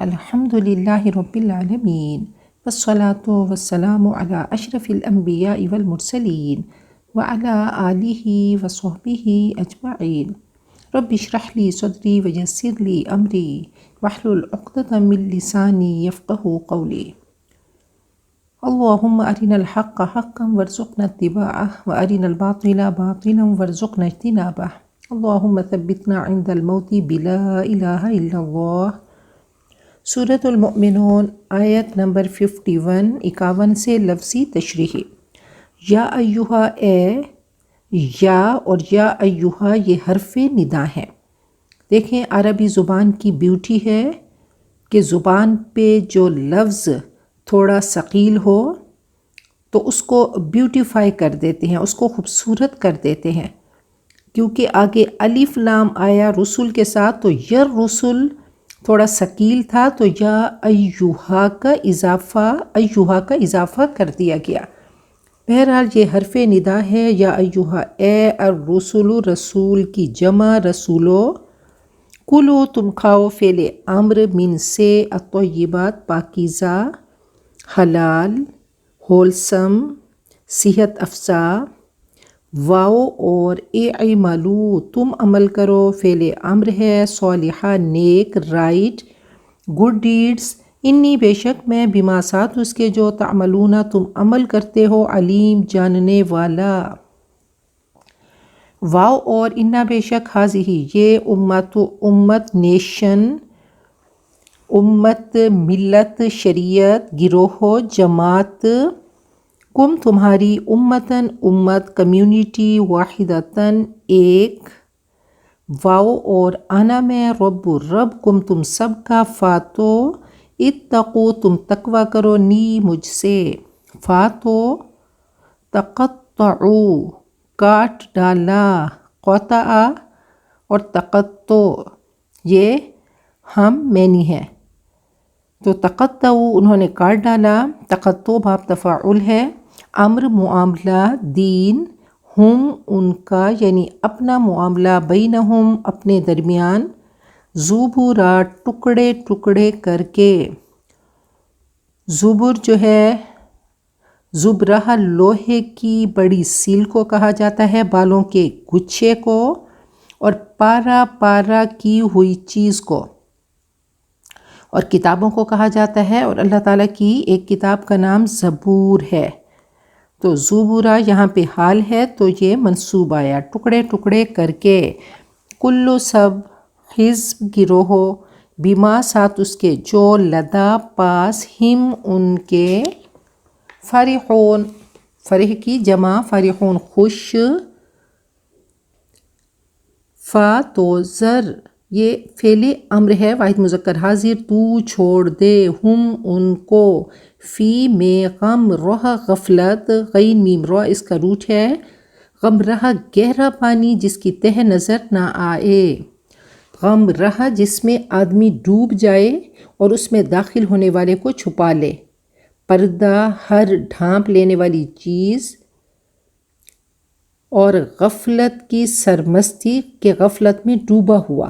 الحمد للہ رب العالمین والصلاة والسلام علی اشرف الانبیاء والمرسلین وعلی آلہ وصحبہ اجمعین۔ رب اشرح لی صدری ویسر لی امری واحلل عقدۃ من لسانی یفقہوا قولی۔ اللہم ارنا الحق حقا وارزقنا اتباعہ وارنا الباطل باطلا وارزقنا اجتنابہ۔ اللہم ثبتنا عند الموت بلا الہ الا اللہ۔ سورۃ المؤمنون آیت نمبر 51 51 سے لفظی تشریح۔ یا ایہا اے، یا اور یا ایہا یہ حرف ندا ہے۔ دیکھیں عربی زبان کی بیوٹی ہے کہ زبان پہ جو لفظ تھوڑا ثقیل ہو تو اس کو بیوٹیفائی کر دیتے ہیں، اس کو خوبصورت کر دیتے ہیں، کیونکہ آگے الف لام آیا رسول کے ساتھ تو یر رسول تھوڑا ثقیل تھا تو یا ایہا کا اضافہ کر دیا گیا۔ بہرحال یہ حرف ندا ہے۔ یا ایہا اے، الرسول رسول کی جمع رسولو، کلو تم کھاؤ، فعل امر، من سے، الطیبات پاکیزہ، حلال، ہولسم، صحت افزا، واو اور اعملو تم عمل کرو، فعل امر ہے، صالحہ نیک، رائٹ، گڈ ڈیڈز، انی بے شک میں، بما ساتھ اس کے جو تعملون تم عمل کرتے ہو، علیم جاننے والا۔ واو اور انا بے شک، حاضی یہ، امت نیشن، امت ملت شریعت، گروہ جماعت، کم تمہاری، امتن امت کمیونٹی، واحدتن ایک، واو اور انا میں، رب کم تم سب کا، فاتو اتقو تم تقوی کرو، نی مجھ سے، فاتو تقطعو کاٹ ڈالا، قطع اور تقطع یہ ہم معنی ہے، تو تقطعو انہوں نے کاٹ ڈالا، تقطع باب تفاعل ہے، امر معاملہ، دین، ہم ان کا یعنی اپنا معاملہ، بینہم اپنے درمیان، زبورا ٹکڑے ٹکڑے کر کے، زبر جو ہے زبرہ لوہے کی بڑی سیل کو کہا جاتا ہے، بالوں کے گچھے کو، اور پارا پارا کی ہوئی چیز کو، اور کتابوں کو کہا جاتا ہے، اور اللہ تعالیٰ کی ایک کتاب کا نام زبور ہے، تو زبورا یہاں پہ حال ہے تو یہ منصوب آیا، ٹکڑے ٹکڑے کر کے، کلو سب، حزب گروہ، بیما ساتھ اس کے، جو لدا پاس، ہم ان کے، فرحون فرح کی جمع، فرحون خوش، فا تو زر یہ فعل امر ہے، واحد مذکر حاضر، تو چھوڑ دے، ہم ان کو، فی میں، غم رہ غفلت، غین میم را اس کا روٹ ہے، غم رہ گہرا پانی جس کی تہ نظر نہ آئے، غم رہ جس میں آدمی ڈوب جائے اور اس میں داخل ہونے والے کو چھپا لے، پردہ ہر ڈھانپ لینے والی چیز، اور غفلت کی سرمستی کہ غفلت میں ڈوبا ہوا،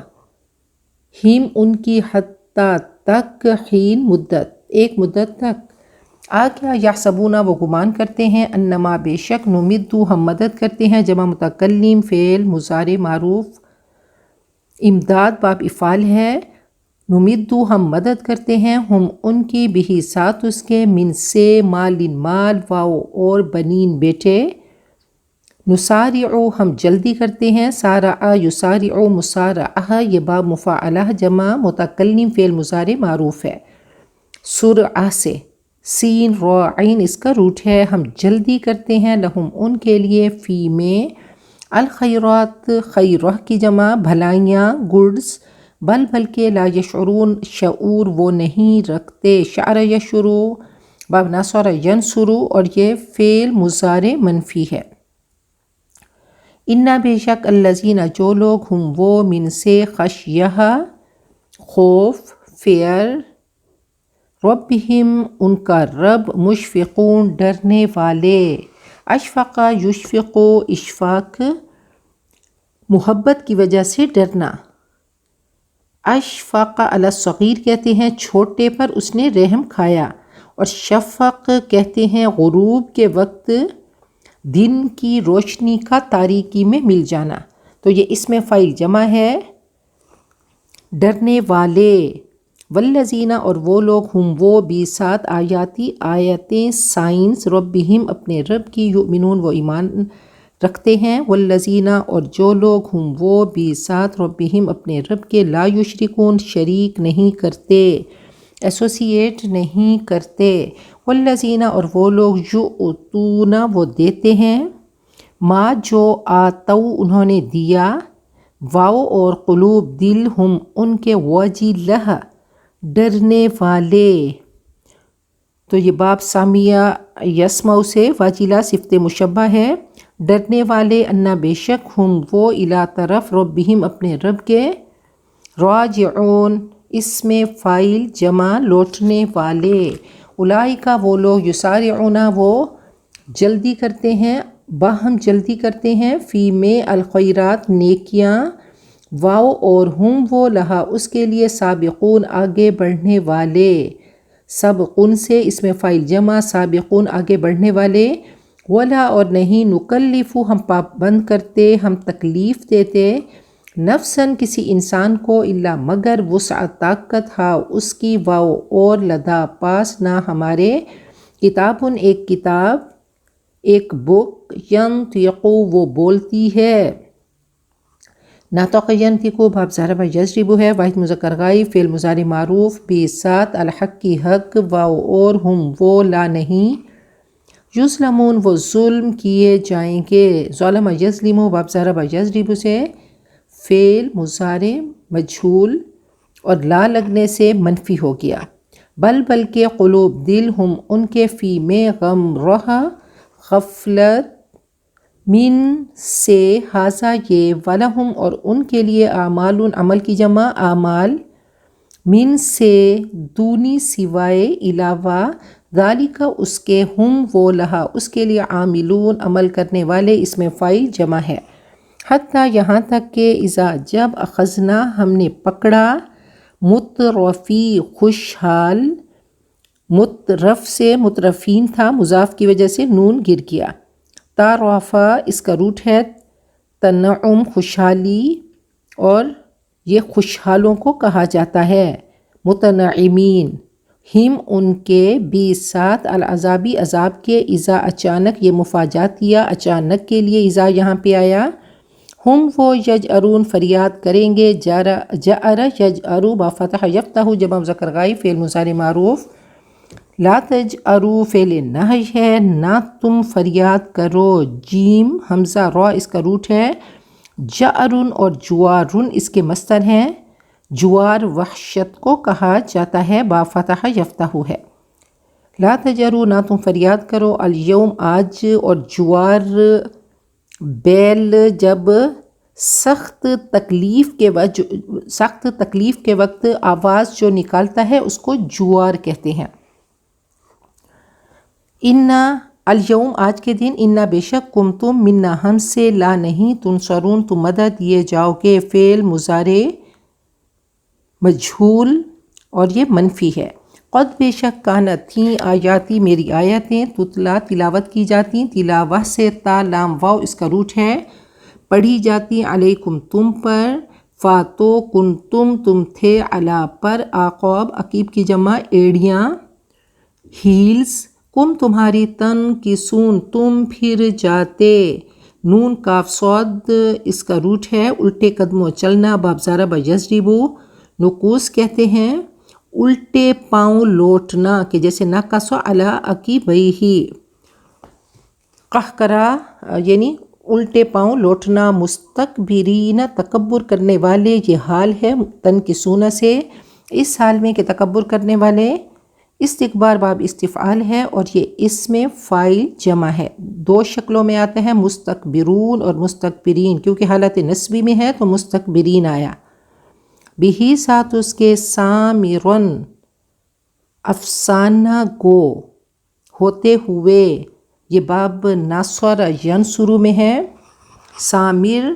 ہم ان کی، حتیٰ تک، حین مدت، ایک مدت تک، آگیا، یحسبون وہ گمان کرتے ہیں، انما بے شک، نمدو ہم مدد کرتے ہیں، جمع متکلم فعل مضارع معروف، امداد باب افعال ہے، نمدو ہم مدد کرتے ہیں، ہم ان کی، بہی ساتھ اس کے، من سے، مال مال، واو اور بنین بیٹے، نسارعو ہم جلدی کرتے ہیں، سارع یسارع مسارعہ یہ باب مفاعلہ جمع متکلم فعل مضارع معروف ہے، سرعہ سے، سین را عین اس کا روٹ ہے، ہم جلدی کرتے ہیں، لہم ان کے لیے، فی میں، الخیرات خیرہ کی جمع بھلائیاں، گڈز، بل بلکہ، لا یشعرون شعور وہ نہیں رکھتے، شعر یشعرو باب ناصر ینصرو اور یہ فعل مضارع منفی ہے، انا بے شک، الذین جو لوگ، ہم وہ، من سے، خشیہ خوف، فیئر، ربہم ان کا رب، مشفقون ڈرنے والے، اشفق یشفق اشفاق محبت کی وجہ سے ڈرنا، اشفق علی الصغیر کہتے ہیں چھوٹے پر اس نے رحم کھایا، اور شفق کہتے ہیں غروب کے وقت دن کی روشنی کا تاریکی میں مل جانا۔ تو یہ اسم فاعل جمع ہے ڈرنے والے، والذین اور وہ لوگ ہم وہ بھی ساتھ آیاتی آیتیں سائنس ربہم اپنے رب کی یؤمنون وہ ایمان رکھتے ہیں، والذین اور جو لوگ ہم وہ بھی ساتھ ربہم اپنے رب کے لا یشرکون شریک نہیں کرتے، ایسوسیٹ نہیں کرتے، والذین اور وہ لوگ یؤتون وہ دیتے ہیں، ما جو آتو انہوں نے دیا، واو اور قلوب دل ہم ان کے وجلہ ڈرنے والے۔ تو یہ باب سامیہ یسمع سے واجلہ صفت مشبہ ہے، ڈرنے والے، انا بے شک ہم وہ الی طرف ربہم اپنے رب کے، راجعون اس میں فاعل جمع لوٹنے والے، اولئک وہ لوگ یسارعون وہ جلدی کرتے ہیں، باہم جلدی کرتے ہیں، فی میں الخیرات نیکیاں، واو اور ہم وہ لہا اس کے لیے سابقون آگے بڑھنے والے، سبقن سے اس میں فاعل جمع سابقون آگے بڑھنے والے، ولا اور نہیں نکلف ہم پابند کرتے ہم تکلیف دیتے، نفساً کسی انسان کو الا مگر وسع طاقت ہا اس کی، واو اور لدا پاس نہ ہمارے، کتابن ایک کتاب ایک بک، ینطق وہ بولتی ہے، ناطق ینطق باب ضرب یضرب ہے، واحد مذکر غائب، فعل مضارع معروف بھی ساتھ الحق کی حق، واو اور ہم وہ لا نہیں، یظلمون وہ ظلم کیے جائیں گے، ظلم یظلم باب ضرب یضرب سے فعل مضارع مجہول اور لا لگنے سے منفی ہو گیا، بلکہ قلوب دل ہم ان کے فی میں غم رہا غفلت، من سے ہاذا یہ، ولہم اور ان کے لیے اعمال عمل کی جمع اعمال، من سے دونی سوائے علاوہ، ذالک اس کے، ہم وہ لہا اس کے لیے عاملون عمل کرنے والے، اس میں فاعل جمع ہے، حتیٰ یہاں تک کہ اذا جب اخذنا ہم نے پکڑا، مترفی خوشحال، مترف سے مترفین تھا مضاف کی وجہ سے نون گر گیا، تعرفہ اس کا روٹ ہے تنعم خوشحالی، اور یہ خوشحالوں کو کہا جاتا ہے، متنعمین، ہم ان کے بھی ساتھ العذابی عذاب کے، اذا اچانک، یہ مفاجاتیہ اچانک کے لیے اذا یہاں پہ آیا، ہم وہ یجعرون فریاد کریں گے، جعر یجعر با فتح یفتح جمع مذکر غائب، فعل مضارع معروف، لا تجعروا فعل نہی ہے، نہ تم فریاد کرو، جیم حمزہ را اس کا روٹ ہے، جعرن اور جوارن اس کے مصدر ہیں، جوار وحشت کو کہا جاتا ہے، با فتح یفتح ہے، لا تجعروا نہ تم فریاد کرو، الیوم آج، اور جوار بیل جب سخت تکلیف کے وقت آواز جو نکالتا ہے اس کو جوار کہتے ہیں، انا الیوم آج کے دن، انا بے شک کم تم، منا ہم سے، لا نہیں، تنصرون تم مدد دیے جاؤ گے، فعل مضارع مجہول اور یہ منفی ہے، قد بے شک کانت تھیں، آیاتی میری آیتیں، تتلا تلاوت کی جاتی، تلاوہ سے تا لام واو اس کا روٹ ہے، پڑھی جاتی، علیکم تم پر، فاتو کنتم تم تھے، علا پر، عقاب عقیب کی جمع ایڑیاں، ہیلز، کم تمہاری، تن کسون تم پھر جاتے، نون کاف صاد اس کا روٹ ہے، الٹے قدموں چلنا، باب ضرب یضرب، نکوس کہتے ہیں الٹے پاؤں لوٹنا، کہ جیسے نقص علی عقبیہ، قہقرہ یعنی الٹے پاؤں لوٹنا، مستکبرین تکبر کرنے والے، یہ حال ہے تنکسون سے، اس حال میں کہ تکبر کرنے والے، استکبار باب استفعال ہے، اور یہ اس میں فاعل جمع ہے، دو شکلوں میں آتا ہے، مستکبرون اور مستکبرین، کیونکہ حالت نسبی میں ہے تو مستکبرین آیا، بہی ساتھ اس کے، سامرن افسانہ گو، ہوتے ہوئے، یہ باب ناصر ینصر میں ہے، سامر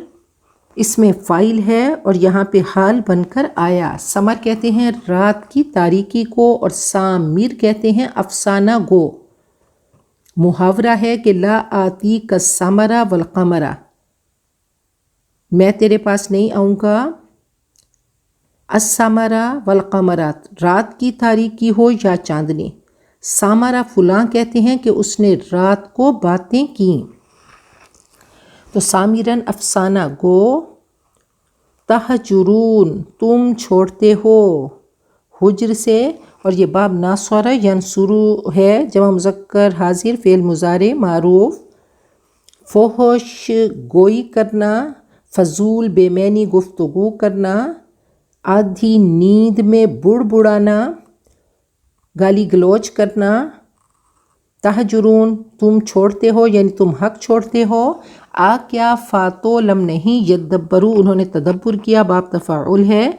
اس میں فائل ہے اور یہاں پہ حال بن کر آیا۔ سمر کہتے ہیں رات کی تاریکی کو اور سامیر کہتے ہیں افسانہ گو۔ محاورہ ہے کہ لا آتی کالسمرہ والقمرہ، میں تیرے پاس نہیں آؤں گا السمرہ والقمرہ، رات کی تاریکی ہو یا چاندنی۔ سامرہ فلاں کہتے ہیں کہ اس نے رات کو باتیں کیں، تو سامرن افسانہ گو، تہجرون تم چھوڑتے ہو، حجر سے، اور یہ باب ناصرہ ینصرو ہے، جمع مذکر حاضر فعل مضارع معروف۔ فحش گوئی کرنا، فضول بے معنی گفتگو کرنا، آدھی نیند میں بڑبڑانا، گالی گلوچ کرنا۔ تہجرون تم چھوڑتے ہو یعنی تم حق چھوڑتے ہو، کیا فاتو لم نہیں، یدبرو انہوں نے تدبر کیا، باب تفاعل ہے۔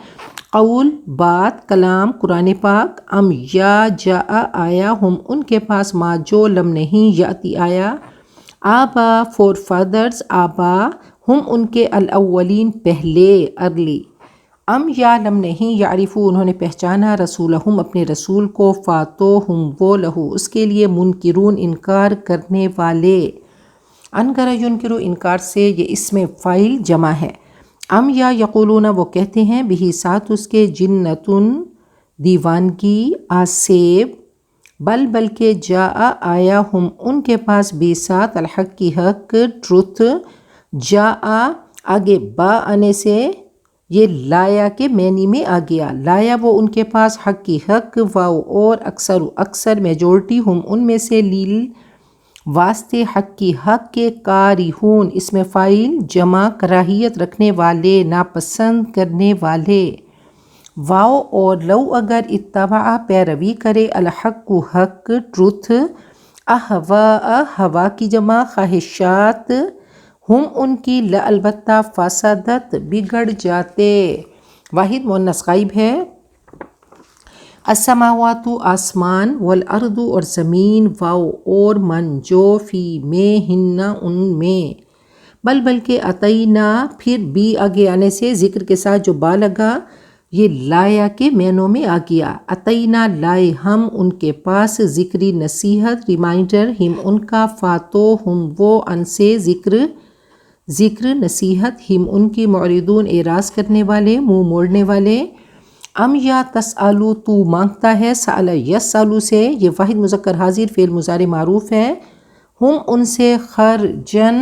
قول بات، کلام قرآن پاک۔ ام یا جاء آیا، ہم ان کے پاس، ما جو لم نہیں، یاتی آیا۔ آبا فور فادرز، آبا ہم ان کے، الاولین پہلے ارلی۔ ام یا لم نہیں، یعرفو انہوں نے پہچانا، رسولہم اپنے رسول کو، فاتو ہم وہ لہو اس کے لیے، منکرون انکار کرنے والے۔ انکر ینکر انکار سے، یہ اسم فاعل جمع ہے۔ ام یا یقولون وہ کہتے ہیں، بہی ساتھ اس کے، جنتن دیوانگی، آسیب، بلکہ جاء آیا ہم ان کے پاس، بے ساتھ الحق کی حق، ٹروتھ۔ جاء آگے با آنے سے یہ لایا کے معنی میں آ گیا، لایا وہ ان کے پاس، حق کی حق، واو اور اکثر میجورٹی، ہم ان میں سے، لیل واسطے حق کی حق کے، کارہون اس میں فاعل جمع، کراہیت رکھنے والے، ناپسند کرنے والے۔ واو اور لو اگر، اتبع پیروی کرے، الحق حق، ٹروتھ، اہواء ہوا کی جمع، خواہشات، ہم ان کی، البتہ، فسدت بگڑ جاتے، واحد مؤنث غائب ہے۔ السماوات آسمان، والارض اور زمین، واو اور من جو، فی میں، ہن ان میں، بلکہ اتینا پھر بھی آگے آنے سے ذکر کے ساتھ جو با لگا یہ لایا کے معنوں میں آ گیا، اتینا لائے ہم ان کے پاس، ذکری نصیحت، ریمائنڈر، ہم ان کا، فاتو ہم وہ، ان سے ذکر نصیحت، ہم ان کی، معرضون اعراض کرنے والے، منہ موڑنے والے۔ ام یا تسألو تو مانگتا ہے، سأل یسألو سے، یہ واحد مذکر حاضر فعل مضارع معروف ہے، ہم ان سے، خرجن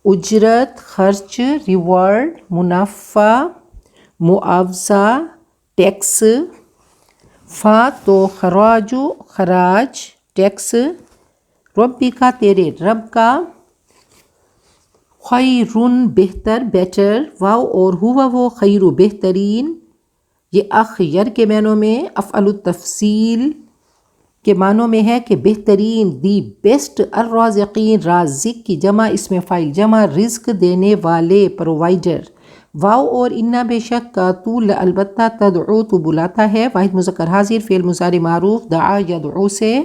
اجرت، خرچ ریوارڈ، منافع معاوضہ ٹیکس، فا تو خراج ٹیکس، ربی کا تیرے رب کا، خیرن بہتر بیٹر، واو اور ہوا وہ، خیر بہترین، یہ اخیر کے معنوں میں، افعل التفصیل کے معنوں میں ہے کہ بہترین، دی بیسٹ، الرازقین رازق کی جمع، اس میں فاعل جمع، رزق دینے والے، پرووائڈر۔ واو اور انا بے شک کا، تو البتہ، تدعو تو بلاتا ہے، واحد مذکر حاضر فعل مضارع معروف، دعا یدعو سے،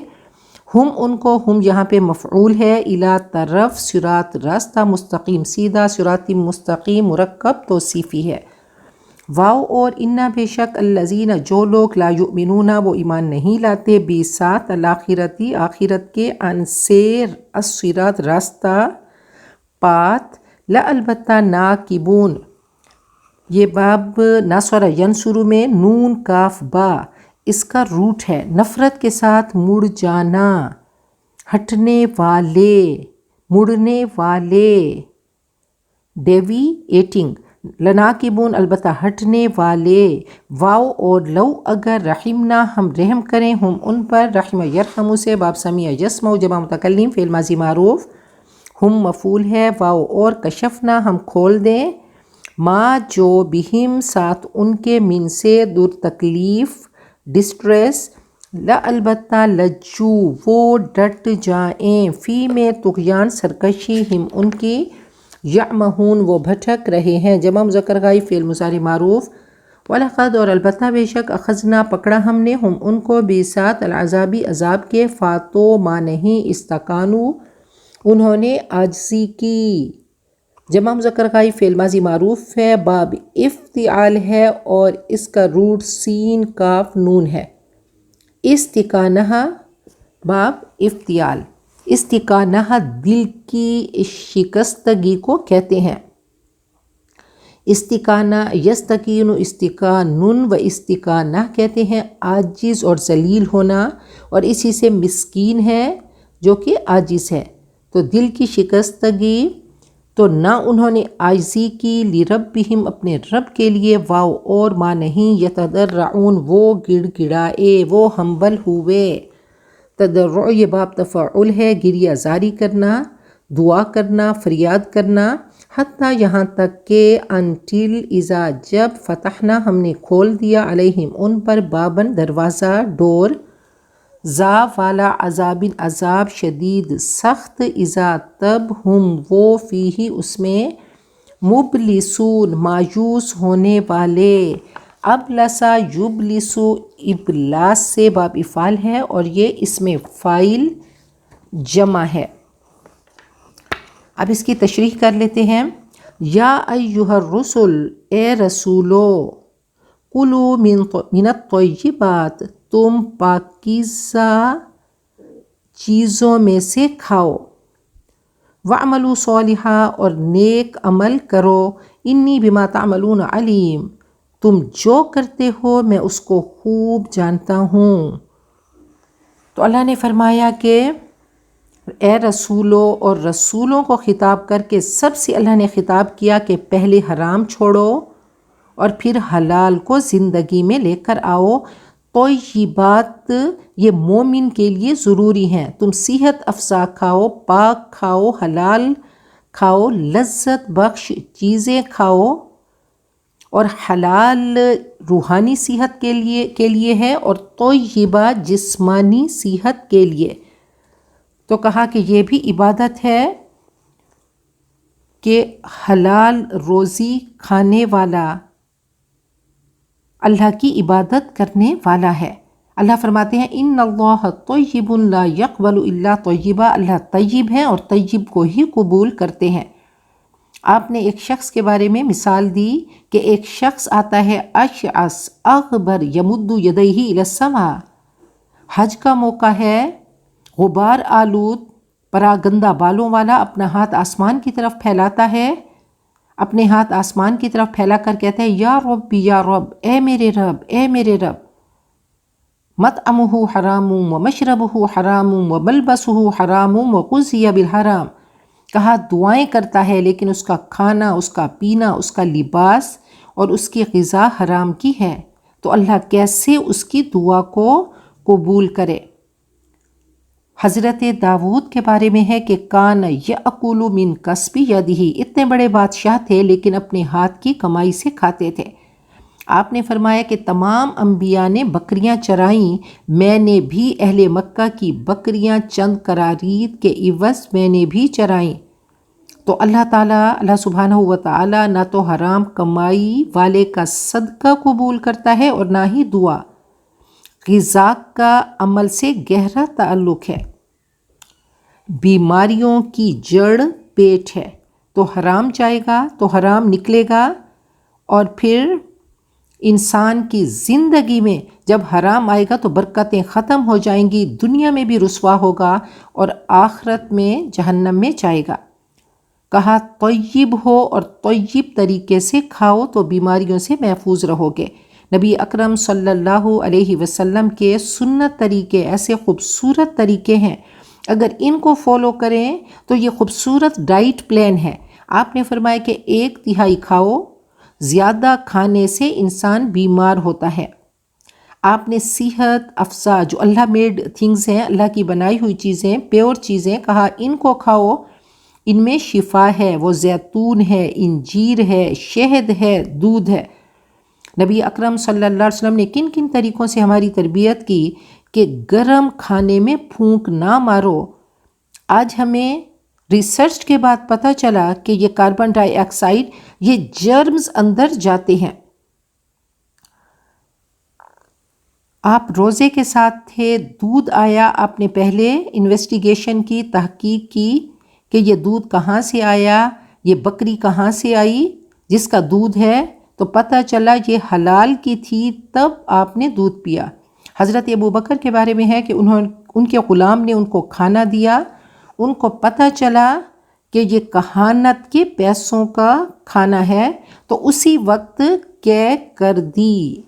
ہم ان کو، ہم یہاں پہ مفعول ہے، الی طرف، صراط راستہ، مستقیم سیدھا، صراط مستقیم مرکب توصیفی ہے۔ واو اور انا بے شک، الذین جو لوگ، لا یؤمنون وہ ایمان نہیں لاتے، بی ساتھ، الآخرتی آخرت کے، ان سے، الصراط راستہ، پات، لا البتہ، ناکبون یہ باب ناصرہ ینصرو میں، نون کاف با اس کا روٹ ہے، نفرت کے ساتھ مڑ جانا، ہٹنے والے، مڑنے والے، ڈیویئیٹنگ، لناکبون البتہ ہٹنے والے۔ واو اور لو اگر، رحمنا ہم رحم کریں، ہم ان پر، رحم یرحم سے، باب سمیع یسمع جمع متکلم فعل ماضی معروف، ہم مفعول ہے، واو اور کشفنا ہم کھول دیں، ما جو، بہم ساتھ ان کے، من سے، در تکلیف، ڈسٹریس، لا البتہ، لجو وہ ڈٹ جائیں، فی میں طغیان سرکشی، ہم ان کی، یعمہون وہ بھٹک رہے ہیں، جمع مذکر غائب فعل مضارع معروف۔ وَلَقَدْ اور البتہ بے شک، اخذنا پکڑا ہم نے، ہم ان کو، بِسَاعَۃِ العذابی عذاب کے، فاتو ما نہیں، استکانو انہوں نے عاجزی کی، جمع مذکر غائب فعل ماضی معروف ہے، باب افتعال ہے اور اس کا روٹ سین کاف نون ہے۔ استکانہ باب افتعال، استکانہ دل کی شکستگی کو کہتے ہیں۔ استکانہ یستکین استکانن و استکانہ کہتے ہیں عاجز اور ذلیل ہونا، اور اسی سے مسکین ہے جو کہ عاجز ہے۔ تو دل کی شکستگی، تو نہ انہوں نے عاجزی کی لربہم اپنے رب کے لیے، واو اور ماں نہیں، یتضرعون وہ گڑ گڑائے، وہ ہمبل ہوئے۔ تضرع یہ باب تفعل ہے، گریہ زاری کرنا، دعا کرنا، فریاد کرنا، حتیٰ یہاں تک کہ انٹل اذا جب فتحنا ہم نے کھول دیا علیہم ان پر بابن دروازہ، ڈور، ذا والا عذاب عذاب شدید سخت، اذا تب ہم وہ فیہ اس میں مبلسون مایوس ہونے والے۔ ابلسا یبلسو ابلاس سے باب افعال ہے اور یہ اس میں فاعل جمع ہے۔ اب اس کی تشریح کر لیتے ہیں۔ یا ایہا الرسل اے رسولو، کلوا من الطیبات تم پاکیزہ چیزوں میں سے کھاؤ، وَاعْمَلُوا صَالِحًا اور نیک عمل کرو، انی بما تعملون علیم تم جو کرتے ہو میں اس کو خوب جانتا ہوں۔ تو اللہ نے فرمایا کہ اے رسولو، اور رسولوں کو خطاب کر کے سب سے اللہ نے خطاب کیا کہ پہلے حرام چھوڑو اور پھر حلال کو زندگی میں لے کر آؤ۔ طیبات یہ مومن کے لیے ضروری ہیں، تم صحت افزا کھاؤ، پاک کھاؤ، حلال کھاؤ، لذت بخش چیزیں کھاؤ، اور حلال روحانی صحت کے لیے ہے اور طیبہ جسمانی صحت کے لیے۔ تو کہا کہ یہ بھی عبادت ہے کہ حلال روزی کھانے والا اللہ کی عبادت کرنے والا ہے۔ اللہ فرماتے ہیں ان اللہ طیب لا یقبل الا طیبا، اللہ طیب ہیں اور طیب کو ہی قبول کرتے ہیں۔ آپ نے ایک شخص کے بارے میں مثال دی کہ ایک شخص آتا ہے اشعث اغبر یمد یدیہ الی السماء، حج کا موقع ہے، غبار آلود پراگندہ بالوں والا اپنا ہاتھ آسمان کی طرف پھیلاتا ہے، اپنے ہاتھ آسمان کی طرف پھیلا کر کہتا ہے یا ربی یا رب، اے میرے رب اے میرے رب، مطعمہ حرام ومشربہ حرام وملبسہ حرام وغذی بالحرام، کہا دعائیں کرتا ہے لیکن اس کا کھانا، اس کا پینا، اس کا لباس اور اس کی غذا حرام کی ہے، تو اللہ کیسے اس کی دعا کو قبول کرے۔ حضرت داود کے بارے میں ہے کہ کان یأکل من کسب یدہ، اتنے بڑے بادشاہ تھے لیکن اپنے ہاتھ کی کمائی سے کھاتے تھے۔ آپ نے فرمایا کہ تمام انبیاء نے بکریاں چرائیں، میں نے بھی اہل مکہ کی بکریاں چند کرارید کے عوض میں نے بھی چرائیں۔ تو اللہ تعالیٰ، اللہ سبحانہ و تعالیٰ نہ تو حرام کمائی والے کا صدقہ قبول کرتا ہے اور نہ ہی دعا۔ غذا کا عمل سے گہرا تعلق ہے۔ بیماریوں کی جڑ پیٹ ہے، تو حرام جائے گا تو حرام نکلے گا، اور پھر انسان کی زندگی میں جب حرام آئے گا تو برکتیں ختم ہو جائیں گی، دنیا میں بھی رسوا ہوگا اور آخرت میں جہنم میں جائے گا۔ کہا طیب ہو اور طیب طریقے سے کھاؤ تو بیماریوں سے محفوظ رہو گے۔ نبی اکرم صلی اللہ علیہ وسلم کے سنت طریقے ایسے خوبصورت طریقے ہیں، اگر ان کو فالو کریں تو یہ خوبصورت ڈائٹ پلان ہے۔ آپ نے فرمایا کہ 1/3 کھاؤ، زیادہ کھانے سے انسان بیمار ہوتا ہے۔ آپ نے صحت افزا جو اللہ میڈ تھنگز ہیں، اللہ کی بنائی ہوئی چیزیں، پیور چیزیں، کہا ان کو کھاؤ، ان میں شفا ہے، وہ زیتون ہے، انجیر ہے، شہد ہے، دودھ ہے۔ نبی اکرم صلی اللہ علیہ وسلم نے کن کن طریقوں سے ہماری تربیت کی کہ گرم کھانے میں پھونک نہ مارو۔ آج ہمیں ریسرچ کے بعد پتہ چلا کہ یہ کاربن ڈائی آکسائڈ، یہ جرمز اندر جاتے ہیں۔ آپ روزے کے ساتھ تھے، دودھ آیا، آپ نے پہلے انویسٹیگیشن کی، تحقیق کی کہ یہ دودھ کہاں سے آیا، یہ بکری کہاں سے آئی جس کا دودھ ہے، تو پتہ چلا یہ حلال کی تھی، تب آپ نے دودھ پیا۔ حضرت ابوبکر کے بارے میں ہے کہ ان کے غلام نے ان کو کھانا دیا، ان کو پتہ چلا کہ یہ کہانت کے پیسوں کا کھانا ہے، تو اسی وقت قے کر دی۔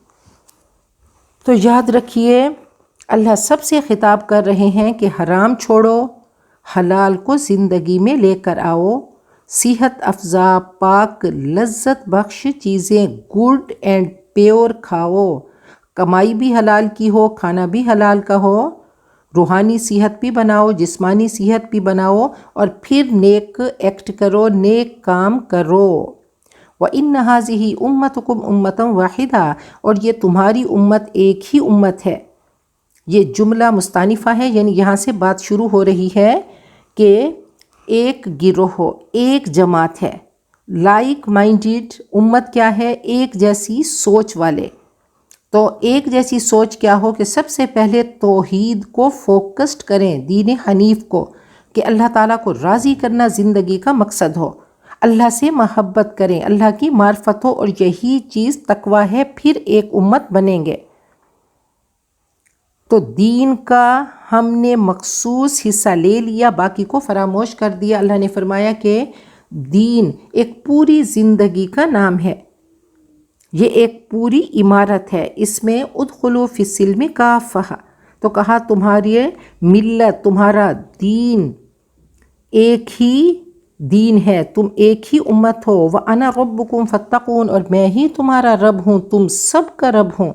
تو یاد رکھیے اللہ سب سے خطاب کر رہے ہیں کہ حرام چھوڑو، حلال کو زندگی میں لے کر آؤ، صحت افزا پاک لذت بخش چیزیں گڈ اینڈ پیور کھاؤ، کمائی بھی حلال کی ہو، کھانا بھی حلال کا ہو، روحانی صحت بھی بناؤ، جسمانی صحت بھی بناؤ، اور پھر نیک ایکٹ کرو، نیک کام کرو۔ وَإِنَّ هَٰذِهِ أُمَّتُكُمْ أُمَّةً وَاحِدَةً، اور یہ تمہاری امت ایک ہی امت ہے۔ یہ جملہ مستانفہ ہے، یعنی یہاں سے بات شروع ہو رہی ہے کہ ایک گروہ، ایک جماعت ہے۔ لائک مائنڈڈ امت کیا ہے؟ ایک جیسی سوچ والے۔ تو ایک جیسی سوچ کیا ہو کہ سب سے پہلے توحید کو فوکسڈ کریں، دین حنیف کو، کہ اللہ تعالیٰ کو راضی کرنا زندگی کا مقصد ہو، اللہ سے محبت کریں، اللہ کی معرفت ہو، اور یہی چیز تقویٰ ہے، پھر ایک امت بنیں گے۔ تو دین کا ہم نے مخصوص حصہ لے لیا، باقی کو فراموش کر دیا۔ اللہ نے فرمایا کہ دین ایک پوری زندگی کا نام ہے، یہ ایک پوری عمارت ہے، اس میں ادخلوا فی السلم کافہ، تو کہا تمہاری ملت، تمہارا دین ایک ہی دین ہے، تم ایک ہی امت ہو۔ وَأَنَا رَبُّكُمْ فَاتَّقُونِ، اور میں ہی تمہارا رب ہوں، تم سب کا رب ہوں۔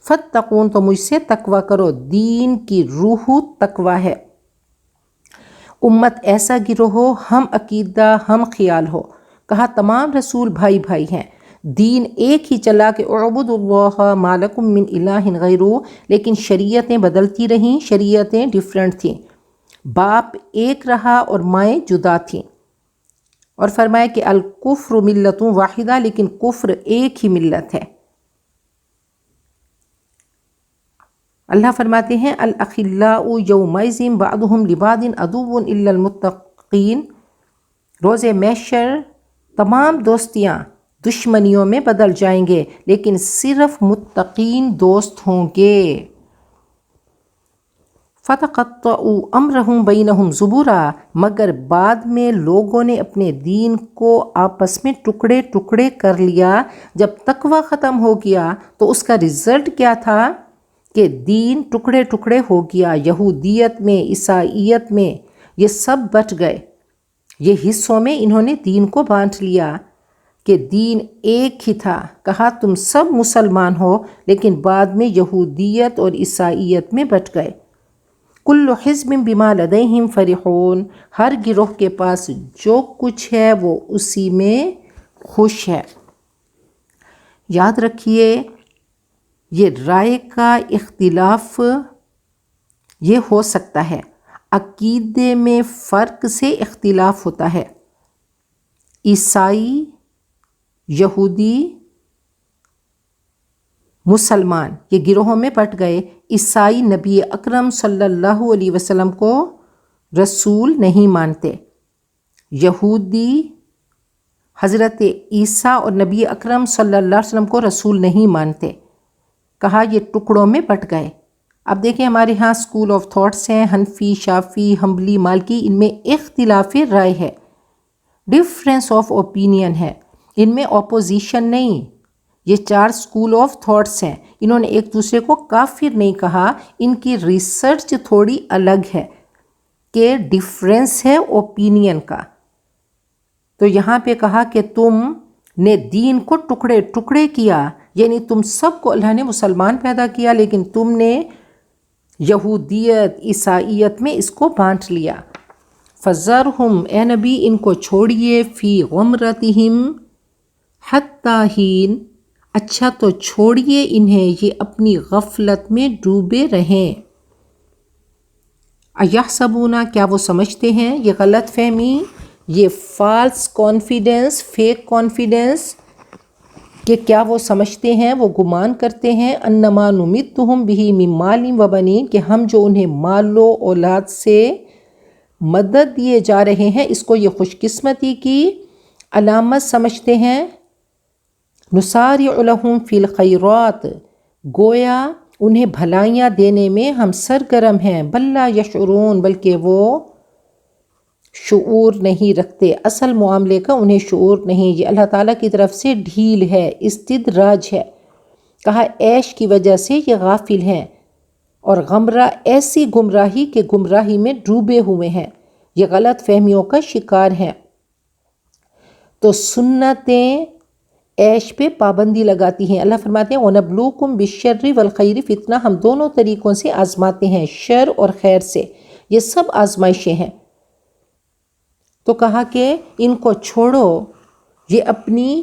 فَاتَّقُونِ، تو مجھ سے تقویٰ کرو، دین کی روح تقویٰ ہے۔ امت ایسا گروہ ہو، ہم عقیدہ ہم خیال ہو، کہا تمام رسول بھائی بھائی ہیں، دین ایک ہی چلا کہ اعبدوا اللہ ما لکم من الہ غیرہ، لیکن شریعتیں بدلتی رہیں، شریعتیں ڈیفرنٹ تھیں، باپ ایک رہا اور مائیں جدا تھیں، اور فرمایا کہ الکفر ملت واحدہ، لیکن کفر ایک ہی ملت ہے۔ اللہ فرماتے ہیں الاخلاء یومئذ بعضهم لبعض عدو الا المتقین، روز محشر تمام دوستیاں دشمنیوں میں بدل جائیں گے، لیکن صرف متقین دوست ہوں گے۔ فتقطعوا امرهم بینہم زبرا، مگر بعد میں لوگوں نے اپنے دین کو آپس میں ٹکڑے ٹکڑے کر لیا۔ جب تقوی ختم ہو گیا تو اس کا رزلٹ کیا تھا کہ دین ٹکڑے ٹکڑے ہو گیا، یہودیت میں، عیسائیت میں، یہ سب بٹ گئے، یہ حصوں میں انہوں نے دین کو بانٹ لیا کہ دین ایک ہی تھا، کہا تم سب مسلمان ہو، لیکن بعد میں یہودیت اور عیسائیت میں بٹ گئے۔ کل حزب بما لدیہم فرحون، ہر گروہ کے پاس جو کچھ ہے وہ اسی میں خوش ہے۔ یاد رکھیے یہ رائے کا اختلاف یہ ہو سکتا ہے، عقیدے میں فرق سے اختلاف ہوتا ہے، عیسائی، یہودی، مسلمان یہ گروہوں میں بٹ گئے۔ عیسائی نبی اکرم صلی اللہ علیہ وسلم کو رسول نہیں مانتے، یہودی حضرت عیسیٰ اور نبی اکرم صلی اللہ علیہ وسلم کو رسول نہیں مانتے، کہا یہ ٹکڑوں میں بٹ گئے۔ اب دیکھیں ہمارے ہاں اسکول آف تھاٹس ہیں، حنفی، شافعی، حنبلی، مالکی، ان میں اختلاف رائے ہے، ڈفرینس آف اوپینین ہے، ان میں اپوزیشن نہیں۔ یہ 4 اسکول آف تھاٹس ہیں، انہوں نے ایک دوسرے کو کافر نہیں کہا، ان کی ریسرچ تھوڑی الگ ہے کہ ڈفرینس ہے اوپینین کا۔ تو یہاں پہ کہا کہ تم نے دین کو ٹکڑے ٹکڑے کیا، یعنی تم سب کو اللہ نے مسلمان پیدا کیا، لیکن تم نے یہودیت، عیسائیت میں اس کو بانٹ لیا۔ فذرہم، اے نبی ان کو چھوڑیے، فی غمرتہم حتی حین، اچھا تو چھوڑیے انہیں یہ اپنی غفلت میں ڈوبے رہیں۔ ایحسبون، کیا وہ سمجھتے ہیں، یہ غلط فہمی، یہ فالس کانفیڈنس، فیک کانفیڈنس، کہ کیا وہ سمجھتے ہیں، وہ گمان کرتے ہیں، انما نمدہم بہ من مال و بنین، کہ ہم جو انہیں مال و اولاد سے مدد دیے جا رہے ہیں، اس کو یہ خوش قسمتی کی علامت سمجھتے ہیں، نسارع لہم فی الخیرات، گویا انہیں بھلائیاں دینے میں ہم سرگرم ہیں، بل لا یشعرون، بلکہ وہ شعور نہیں رکھتے، اصل معاملے کا انہیں شعور نہیں۔ یہ اللہ تعالیٰ کی طرف سے ڈھیل ہے، استدراج ہے۔ کہا عیش کی وجہ سے یہ غافل ہیں اور غمرہ ایسی گمراہی کہ گمراہی میں ڈوبے ہوئے ہیں، یہ غلط فہمیوں کا شکار ہیں۔ تو سنتیں عیش پہ پابندی لگاتی ہیں۔ اللہ فرماتے ہیں وَنَبْلُوكُمْ بِالشَّرِّ وَالْخَيْرِ فتنہ، ہم دونوں طریقوں سے آزماتے ہیں، شر اور خیر سے، یہ سب آزمائشیں ہیں۔ تو کہا کہ ان کو چھوڑو، یہ اپنی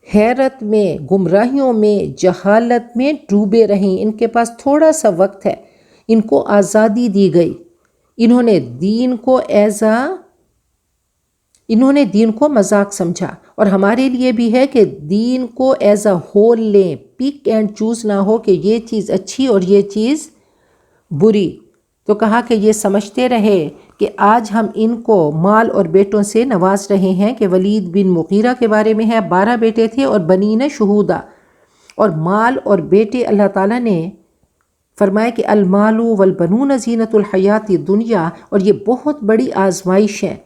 حیرت میں، گمراہیوں میں، جہالت میں ڈوبے رہیں، ان کے پاس تھوڑا سا وقت ہے، ان کو آزادی دی گئی، انہوں نے دین کو مذاق سمجھا۔ اور ہمارے لیے بھی ہے کہ دین کو ایز اے ہول لیں، پک اینڈ چوز نہ ہو کہ یہ چیز اچھی اور یہ چیز بری۔ تو کہا کہ یہ سمجھتے رہے کہ آج ہم ان کو مال اور بیٹوں سے نواز رہے ہیں، کہ ولید بن مغیرہ کے بارے میں ہے، 12 بیٹے تھے، اور بنین شہودا، اور مال اور بیٹے اللہ تعالیٰ نے فرمایا کہ المال والبنون زینت الحیات الدنیا، اور یہ بہت بڑی آزمائش ہے،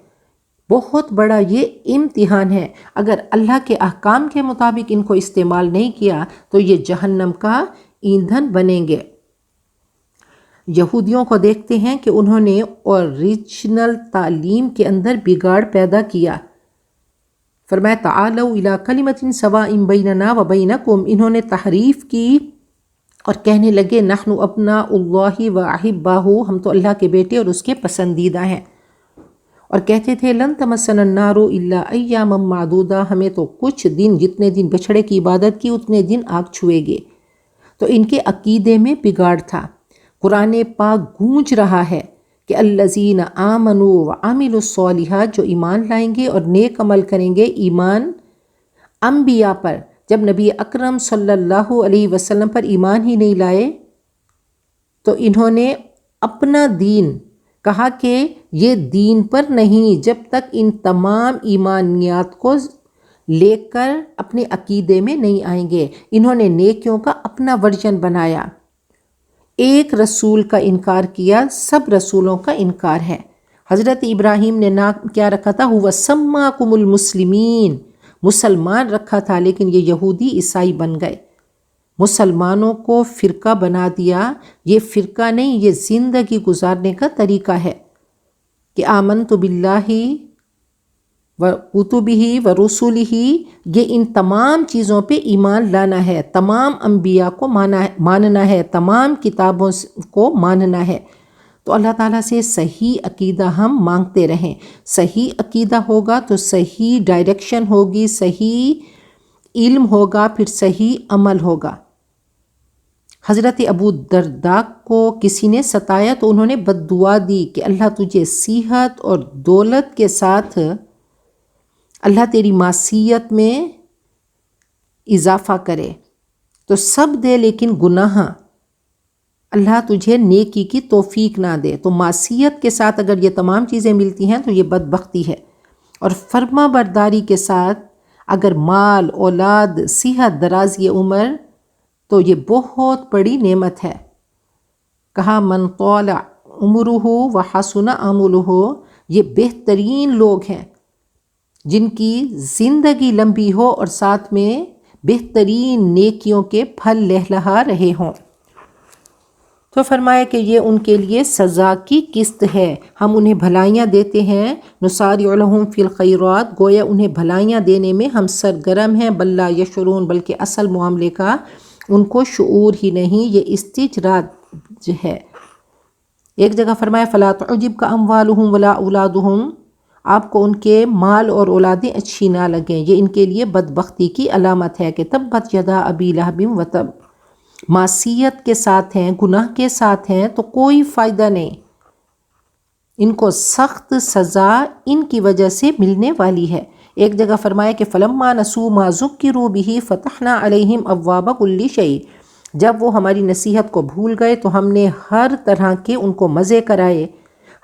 بہت بڑا یہ امتحان ہے۔ اگر اللہ کے احکام کے مطابق ان کو استعمال نہیں کیا تو یہ جہنم کا ایندھن بنیں گے۔ یہودیوں کو دیکھتے ہیں کہ انہوں نے اوریجنل تعلیم کے اندر بگاڑ پیدا کیا۔ فرمایا تعالوا الی کلمۃ سواء بیننا وبینکم، انہوں نے تحریف کی اور کہنے لگے نحن ابناء اللہ واحباہ، ہم تو اللہ کے بیٹے اور اس کے پسندیدہ ہیں، اور کہتے تھے لن تمسنا النار الا ایاما معدودہ، ہمیں تو کچھ دن، جتنے دن بچھڑے کی عبادت کی اتنے دن آگ چھوئے گے۔ تو ان کے عقیدے میں بگاڑ تھا۔ قرآن پاک گونج رہا ہے کہ الذین آمنوا وعملوا الصالحات، جو ایمان لائیں گے اور نیک عمل کریں گے، ایمان انبیاء پر۔ جب نبی اکرم صلی اللہ علیہ وسلم پر ایمان ہی نہیں لائے تو انہوں نے اپنا دین کہا کہ یہ دین پر نہیں، جب تک ان تمام ایمانیات کو لے کر اپنے عقیدے میں نہیں آئیں گے۔ انہوں نے نیکیوں کا اپنا ورژن بنایا، ایک رسول کا انکار کیا، سب رسولوں کا انکار ہے۔ حضرت ابراہیم نے نام کیا رکھا تھا؟ هو سماکم المسلمین، مسلمان رکھا تھا، لیکن یہ یہودی عیسائی بن گئے، مسلمانوں کو فرقہ بنا دیا۔ یہ فرقہ نہیں، یہ زندگی گزارنے کا طریقہ ہے کہ آمنت باللہ وکتبہ ورسلہ، یہ ان تمام چیزوں پہ ایمان لانا ہے، تمام انبیاء کو ماننا ہے، تمام کتابوں کو ماننا ہے۔ تو اللہ تعالیٰ سے صحیح عقیدہ ہم مانگتے رہیں۔ صحیح عقیدہ ہوگا تو صحیح ڈائریکشن ہوگی، صحیح علم ہوگا، پھر صحیح عمل ہوگا۔ حضرت ابو الدرداء کو کسی نے ستایا تو انہوں نے بد دعا دی کہ اللہ تجھے صحت اور دولت کے ساتھ اللہ تیری معصیت میں اضافہ کرے، تو سب دے لیکن گناہ اللہ تجھے نیکی کی توفیق نہ دے۔ تو معصیت کے ساتھ اگر یہ تمام چیزیں ملتی ہیں تو یہ بدبختی ہے، اور فرما برداری کے ساتھ اگر مال، اولاد، صحت، درازی عمر، تو یہ بہت بڑی نعمت ہے۔ کہا من طال عمرہ وحسن عملہ، یہ بہترین لوگ ہیں جن کی زندگی لمبی ہو اور ساتھ میں بہترین نیکیوں کے پھل لہلہا رہے ہوں۔ تو فرمایا کہ یہ ان کے لیے سزا کی قسط ہے، ہم انہیں بھلائیاں دیتے ہیں، نسارع لہم فی الخیرات، گویا انہیں بھلائیاں دینے میں ہم سرگرم ہیں، بل لا یشعرون، بلکہ اصل معاملے کا ان کو شعور ہی نہیں، یہ استجراج ہے۔ ایک جگہ فرمایا فلا تعجبک اموالہم ولا اولادہم، آپ کو ان کے مال اور اولادیں اچھی نہ لگیں، یہ ان کے لیے بدبختی کی علامت ہے کہ تبت یدا ابی لہب وتب، معصیت کے ساتھ ہیں، گناہ کے ساتھ ہیں تو کوئی فائدہ نہیں، ان کو سخت سزا ان کی وجہ سے ملنے والی ہے۔ ایک جگہ فرمایا کہ فلما نسوا ما ذکروا بہ فتحنا علیہم ابواب کل شیء، جب وہ ہماری نصیحت کو بھول گئے تو ہم نے ہر طرح کے ان کو مزے کرائے،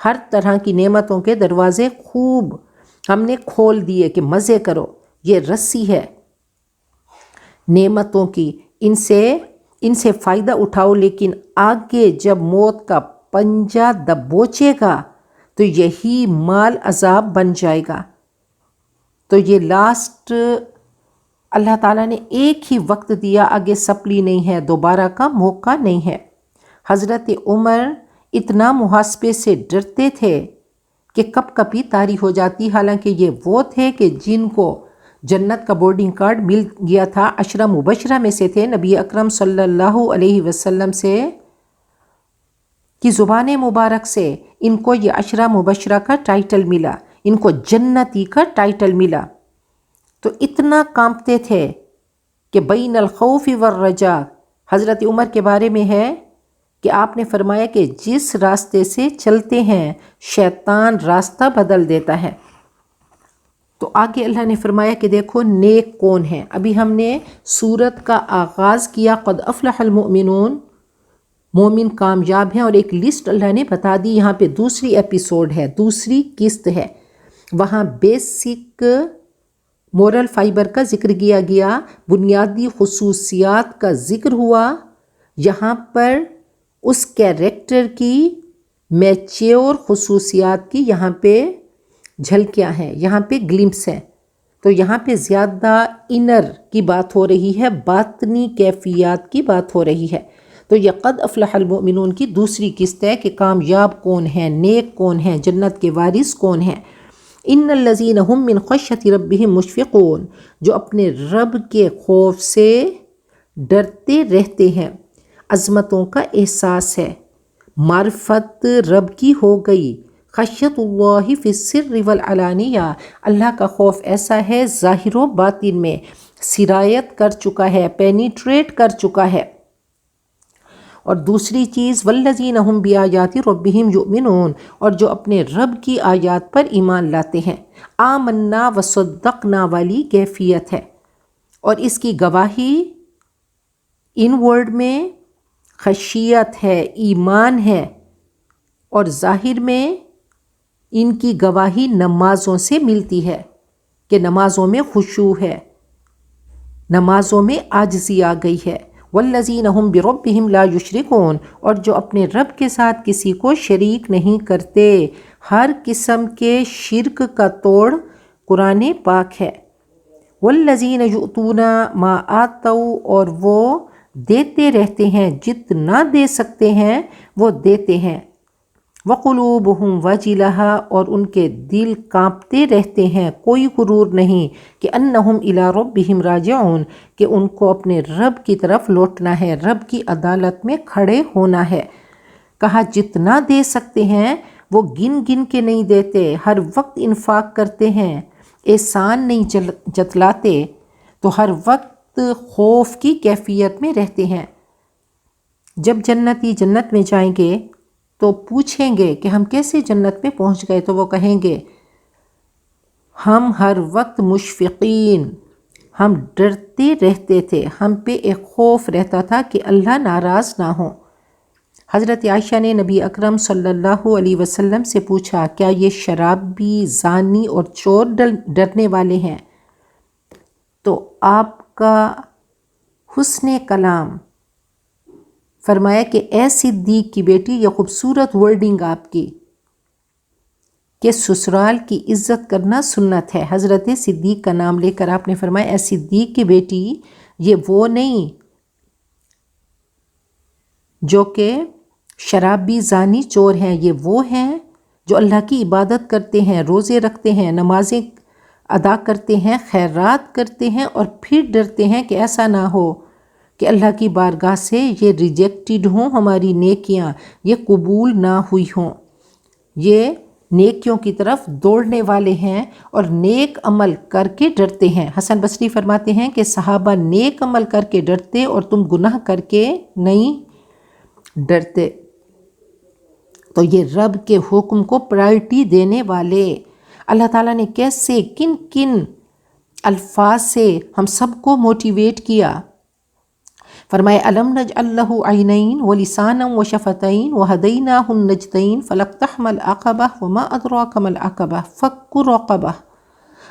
ہر طرح کی نعمتوں کے دروازے خوب ہم نے کھول دیے کہ مزے کرو، یہ رسی ہے نعمتوں کی، ان سے فائدہ اٹھاؤ، لیکن آگے جب موت کا پنجہ دبوچے گا تو یہی مال عذاب بن جائے گا۔ تو یہ لاسٹ اللہ تعالیٰ نے ایک ہی وقت دیا، آگے سپلی نہیں ہے، دوبارہ کا موقع نہیں ہے۔ حضرت عمر اتنا محاسبے سے ڈرتے تھے کہ کپ کپی طاری ہو جاتی، حالانکہ یہ وہ تھے کہ جن کو جنت کا بورڈنگ کارڈ مل گیا تھا، عشرہ مبشرہ میں سے تھے، نبی اکرم صلی اللہ علیہ وسلم سے کی زبان مبارک سے ان کو یہ عشرہ مبشرہ کا ٹائٹل ملا، ان کو جنتی کا ٹائٹل ملا۔ تو اتنا کانپتے تھے کہ بین الخوف والرجاء، حضرت عمر کے بارے میں ہے کہ آپ نے فرمایا کہ جس راستے سے چلتے ہیں شیطان راستہ بدل دیتا ہے۔ تو آگے اللہ نے فرمایا کہ دیکھو نیک کون ہیں۔ ابھی ہم نے سورت کا آغاز کیا، قد افلح المؤمنون، مومن کامیاب ہیں، اور ایک لسٹ اللہ نے بتا دی۔ یہاں پہ دوسری ایپیسوڈ ہے، دوسری قسط ہے، وہاں بیسک مورل فائبر کا ذکر کیا گیا، بنیادی خصوصیات کا ذکر ہوا، یہاں پر اس کیریکٹر کی میچیور خصوصیات کی یہاں پہ جھلکیاں ہیں، یہاں پہ گلمپس ہیں۔ تو یہاں پہ زیادہ انر کی بات ہو رہی ہے، باطنی کیفیات کی بات ہو رہی ہے۔ تو یہ قد افلح المؤمنون کی دوسری قسط ہے کہ کامیاب کون ہیں، نیک کون ہیں، جنت کے وارث کون ہیں۔ ان الذین هم من خشیۃ ربہم مشفقون، جو اپنے رب کے خوف سے ڈرتے رہتے ہیں، عظمتوں کا احساس ہے، معرفت رب کی ہو گئی۔ خشیت اللہ فی السر والعلانیہ، اللہ کا خوف ایسا ہے ظاہر و باطن میں سرایت کر چکا ہے، پینیٹریٹ کر چکا ہے۔ اور دوسری چیز والذین هم بآیات ربہم یؤمنون، اور جو اپنے رب کی آیات پر ایمان لاتے ہیں، آمنا وصدقنا والی کیفیت ہے۔ اور اس کی گواہی ان ورڈ میں خشیت ہے، ایمان ہے، اور ظاہر میں ان کی گواہی نمازوں سے ملتی ہے کہ نمازوں میں خشوع ہے، نمازوں میں عاجزی آ گئی ہے۔ والذین هم بربہم لا یشرکون، اور جو اپنے رب کے ساتھ کسی کو شریک نہیں کرتے، ہر قسم کے شرک کا توڑ قرآن پاک ہے۔ والذین یؤتون ما آتوا، اور وہ دیتے رہتے ہیں، جتنا دے سکتے ہیں وہ دیتے ہیں۔ وقلوبہم وجلہ، اور ان کے دل کانپتے رہتے ہیں، کوئی غرور نہیں کہ انہم الی ربہم راجعون، کہ ان کو اپنے رب کی طرف لوٹنا ہے، رب کی عدالت میں کھڑے ہونا ہے۔ کہا جتنا دے سکتے ہیں، وہ گن گن کے نہیں دیتے، ہر وقت انفاق کرتے ہیں، احسان نہیں جتلاتے، تو ہر وقت خوف کی کیفیت میں رہتے ہیں۔ جب جنتی جنت میں جائیں گے تو پوچھیں گے کہ ہم کیسے جنت میں پہنچ گئے، تو وہ کہیں گے ہم ہر وقت مشفقین، ہم ڈرتے رہتے تھے، ہم پہ ایک خوف رہتا تھا کہ اللہ ناراض نہ ہو۔ حضرت عائشہ نے نبی اکرم صلی اللہ علیہ وسلم سے پوچھا کیا یہ شرابی، زانی اور چور ڈرنے والے ہیں؟ تو آپ کا حسن کلام فرمایا کہ اے صدیق کی بیٹی، یہ خوبصورت ورڈنگ آپ کی کہ سسرال کی عزت کرنا سنت ہے۔ حضرت صدیق کا نام لے کر آپ نے فرمایا اے صدیق کی بیٹی، یہ وہ نہیں جو کہ شرابی، زانی، چور ہیں، یہ وہ ہیں جو اللہ کی عبادت کرتے ہیں، روزے رکھتے ہیں، نمازیں ادا کرتے ہیں، خیرات کرتے ہیں، اور پھر ڈرتے ہیں کہ ایسا نہ ہو کہ اللہ کی بارگاہ سے یہ ریجیکٹڈ ہوں، ہماری نیکیاں یہ قبول نہ ہوئی ہوں۔ یہ نیکیوں کی طرف دوڑنے والے ہیں اور نیک عمل کر کے ڈرتے ہیں۔ حسن بصری فرماتے ہیں کہ صحابہ نیک عمل کر کے ڈرتے اور تم گناہ کر کے نہیں ڈرتے۔ تو یہ رب کے حکم کو پرائرٹی دینے والے، اللہ تعالیٰ نے کیسے کن کن الفاظ سے ہم سب کو موٹیویٹ کیا۔ فرمائے الم نجعل لہ عینین ولسانا وشفتین وہدیناہ النجدین فلاقتحم العقبہ وما ادراک ما العقبہ فک رقبہ۔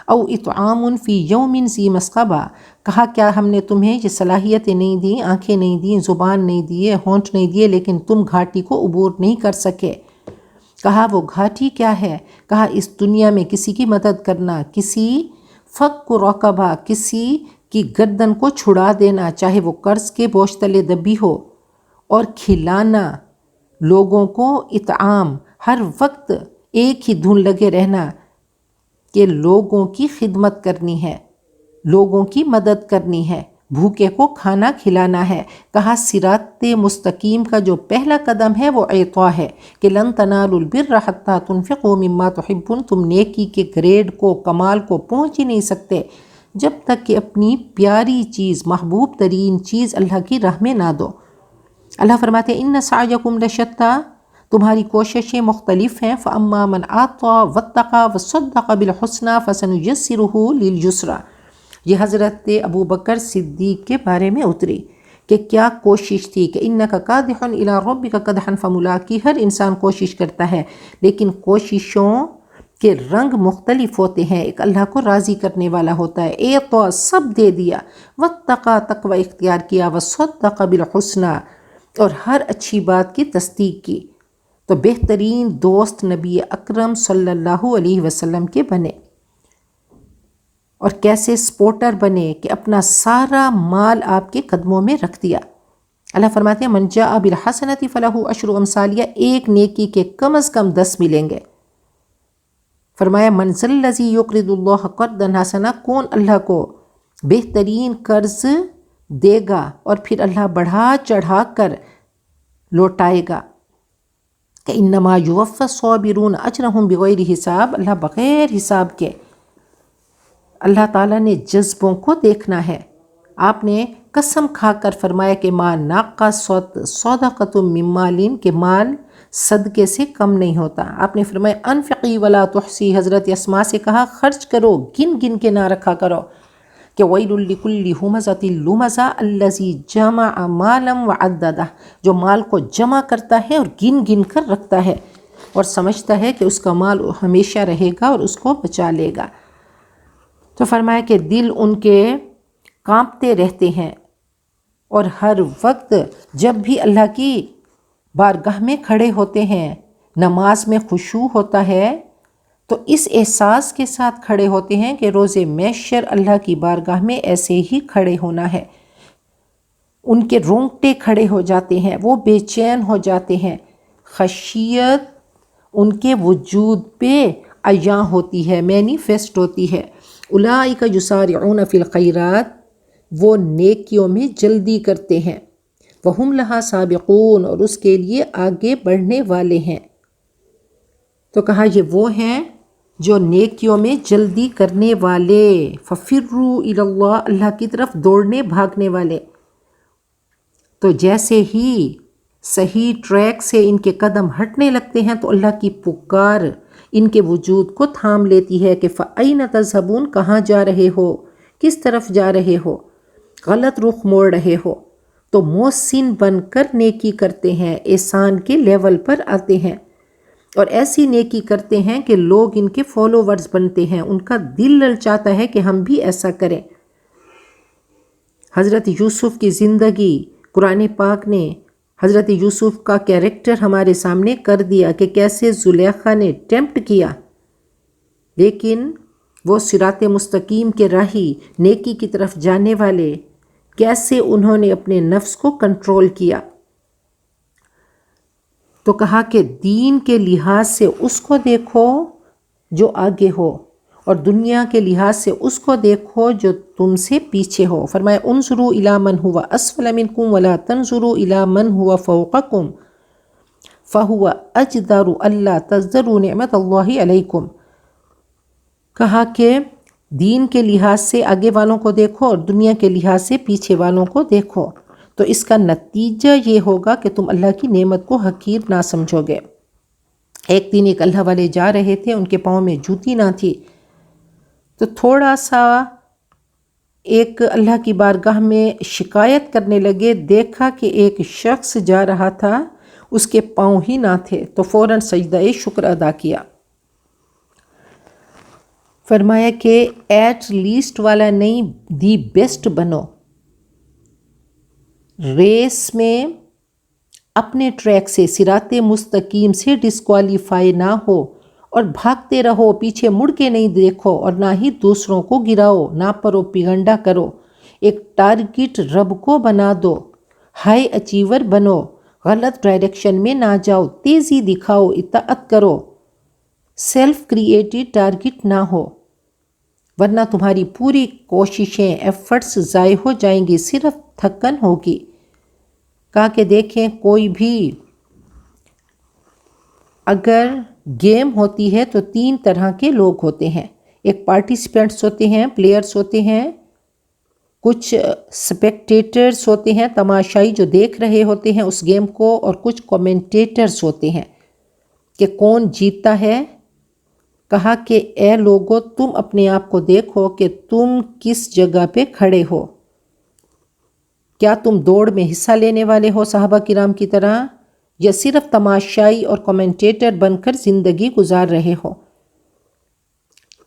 او اطعام فی یوم ذی مسغبہ، کہا کیا ہم نے تمہیں یہ صلاحیتیں نہیں دیں، آنکھیں نہیں دیں، زبان نہیں دیے، ہونٹ نہیں دیے، لیکن تم گھاٹی کو عبور نہیں کر سکے؟ کہا وہ گھاٹی کیا ہے؟ کہا اس دنیا میں کسی کی مدد کرنا، کسی فک رقبہ، کسی کی گردن کو چھڑا دینا، چاہے وہ قرض کے بوجھ تلے دبی ہو، اور کھلانا لوگوں کو، اطعام، ہر وقت ایک ہی دھن لگے رہنا کہ لوگوں کی خدمت کرنی ہے، لوگوں کی مدد کرنی ہے، بھوکے کو کھانا کھلانا ہے۔ کہا صراط مستقیم کا جو پہلا قدم ہے وہ عطا ہے کہ لن تنالوا البر حتی تنفقوا مما تحبون، تم نیکی کے گریڈ کو، کمال کو پہنچ ہی نہیں سکتے جب تک کہ اپنی پیاری چیز، محبوب ترین چیز اللہ کی راہ میں نہ دو۔ اللہ فرماتے ہیں ان سعیکم لشتی، تمہاری کوششیں مختلف ہیں، فاما من اعطی واتقی وصدق بالحسنی فسنیسرہ للیسری، یہ حضرت ابو بکر صدیق کے بارے میں اتری کہ کیا کوشش تھی کہ انک کادح الی ربک کدحا فملاقیہ، ہر انسان کوشش کرتا ہے لیکن کوششوں کے رنگ مختلف ہوتے ہیں، ایک اللہ کو راضی کرنے والا ہوتا ہے، اعطا سب دے دیا، واتقی تقوی اختیار کیا، وصدق بالحسنی اور ہر اچھی بات کی تصدیق کی، تو بہترین دوست نبی اکرم صلی اللہ علیہ وسلم کے بنے، اور کیسے سپورٹر بنے کہ اپنا سارا مال آپ کے قدموں میں رکھ دیا۔ اللہ فرماتے ہیں من جاء بالحسنۃ فلہ عشر امثالہا، ایک نیکی کے کم از کم 10 ملیں گے۔ فرمایا من ذا الذی یقرض اللہ قرضا حسنا، کون اللہ کو بہترین قرض دے گا اور پھر اللہ بڑھا چڑھا کر لوٹائے گا، کہ انما یوفی الصابرون اجرہم بغیر حساب، اللہ بغیر حساب کے، اللہ تعالیٰ نے جذبوں کو دیکھنا ہے۔ آپ نے قسم کھا کر فرمایا کہ ما نقصت صدقۃ من مال، کہ مال صدقے سے کم نہیں ہوتا۔ آپ نے فرمایا انفقی ولا تحصی، حضرت اسماء سے کہا خرچ کرو، گن گن کے نہ رکھا کرو، کہ ویل لکل ہمزۃ لمزہ الذی جمع مالا وعددہ، جو مال کو جمع کرتا ہے اور گن گن کر رکھتا ہے اور سمجھتا ہے کہ اس کا مال ہمیشہ رہے گا اور اس کو بچا لے گا۔ تو فرمایا کہ دل ان کے کانپتے رہتے ہیں، اور ہر وقت جب بھی اللہ کی بارگاہ میں کھڑے ہوتے ہیں، نماز میں خشوع ہوتا ہے، تو اس احساس کے ساتھ کھڑے ہوتے ہیں کہ روز محشر اللہ کی بارگاہ میں ایسے ہی کھڑے ہونا ہے۔ ان کے رونگٹے کھڑے ہو جاتے ہیں، وہ بے چین ہو جاتے ہیں، خشیت ان کے وجود پہ عیاں ہوتی ہے، مینیفیسٹ ہوتی ہے۔ اولئک یسارعون فی الخیرات، وہ نیکیوں میں جلدی کرتے ہیں، وہم لہا سابقون، اور اس کے لیے آگے بڑھنے والے ہیں۔ تو کہا یہ وہ ہیں جو نیکیوں میں جلدی کرنے والے، ففروا الی اللہ، اللہ کی طرف دوڑنے بھاگنے والے۔ تو جیسے ہی صحیح ٹریک سے ان کے قدم ہٹنے لگتے ہیں تو اللہ کی پکار ان کے وجود کو تھام لیتی ہے کہ فَأَيْنَ تَذْهَبُونَ، کہاں جا رہے ہو، کس طرف جا رہے ہو، غلط رخ موڑ رہے ہو۔ تو محسن بن کر نیکی کرتے ہیں، احسان کے لیول پر آتے ہیں، اور ایسی نیکی کرتے ہیں کہ لوگ ان کے فالوورز بنتے ہیں، ان کا دل للچاتا ہے کہ ہم بھی ایسا کریں۔ حضرت یوسف کی زندگی، قرآن پاک نے حضرت یوسف کا کیریکٹر ہمارے سامنے کر دیا کہ کیسے زلیخا نے ٹیمپٹ کیا، لیکن وہ صراط مستقیم کے راہی، نیکی کی طرف جانے والے، کیسے انہوں نے اپنے نفس کو کنٹرول کیا۔ تو کہا کہ دین کے لحاظ سے اس کو دیکھو جو آگے ہو، اور دنیا کے لحاظ سے اس کو دیکھو جو تم سے پیچھے ہو۔ فرمایا انظروا الی من هو اسفل منکم ولا تنظروا الی من هو فوقکم فهو اجدر الا تزدروا نعمت اللہ علیکم۔ کہا کہ دین کے لحاظ سے آگے والوں کو دیکھو اور دنیا کے لحاظ سے پیچھے والوں کو دیکھو، تو اس کا نتیجہ یہ ہوگا کہ تم اللہ کی نعمت کو حقیر نہ سمجھو گے۔ ایک دن ایک اللہ والے جا رہے تھے، ان کے پاؤں میں جوتی نہ تھی، تو تھوڑا سا ایک اللہ کی بارگاہ میں شکایت کرنے لگے، دیکھا کہ ایک شخص جا رہا تھا، اس کے پاؤں ہی نہ تھے، تو فوراً سجدہ شکر ادا کیا۔ فرمایا کہ ایٹ لیسٹ والا نہیں، دی بیسٹ بنو، ریس میں اپنے ٹریک سے صراط مستقیم سے ڈسکوالیفائی نہ ہو اور بھاگتے رہو، پیچھے مڑ کے نہیں دیکھو اور نہ ہی دوسروں کو گراؤ، نہ پروپیگنڈا کرو، ایک ٹارگٹ رب کو بنا دو، ہائی اچیور بنو، غلط ڈائریکشن میں نہ جاؤ، تیزی دکھاؤ، اطاعت کرو، سیلف کریٹڈ ٹارگٹ نہ ہو، ورنہ تمہاری پوری کوششیں ایفرٹس ضائع ہو جائیں گی، صرف تھکن ہوگی۔ کہا کہ دیکھیں کوئی بھی اگر گیم ہوتی ہے تو 3 طرح کے لوگ ہوتے ہیں، ایک پارٹیسپینٹس ہوتے ہیں، پلیئرز ہوتے ہیں، کچھ سپیکٹیٹرز ہوتے ہیں، تماشائی جو دیکھ رہے ہوتے ہیں اس گیم کو، اور کچھ کومنٹیٹرز ہوتے ہیں کہ کون جیتتا ہے۔ کہا کہ اے لوگو تم اپنے آپ کو دیکھو کہ تم کس جگہ پہ کھڑے ہو، کیا تم دوڑ میں حصہ لینے والے ہو صحابہ کرام کی طرح، یا صرف تماشائی اور کومنٹیٹر بن کر زندگی گزار رہے ہو؟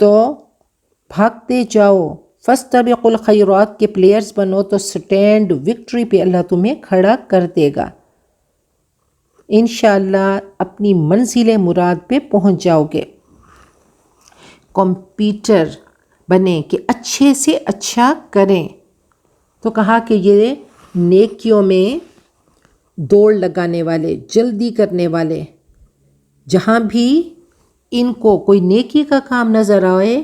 تو بھاگتے جاؤ، فاستبقوا الخیرات کے پلیئرز بنو تو سٹینڈ وکٹری پہ اللہ تمہیں کھڑا کر دے گا، انشاءاللہ اپنی منزل مراد پہ پہنچ جاؤ گے۔ کمپیٹر بنیں کہ اچھے سے اچھا کریں، تو کہا کہ یہ نیکیوں میں دوڑ لگانے والے، جلدی کرنے والے، جہاں بھی ان کو کوئی نیکی کا کام نظر آئے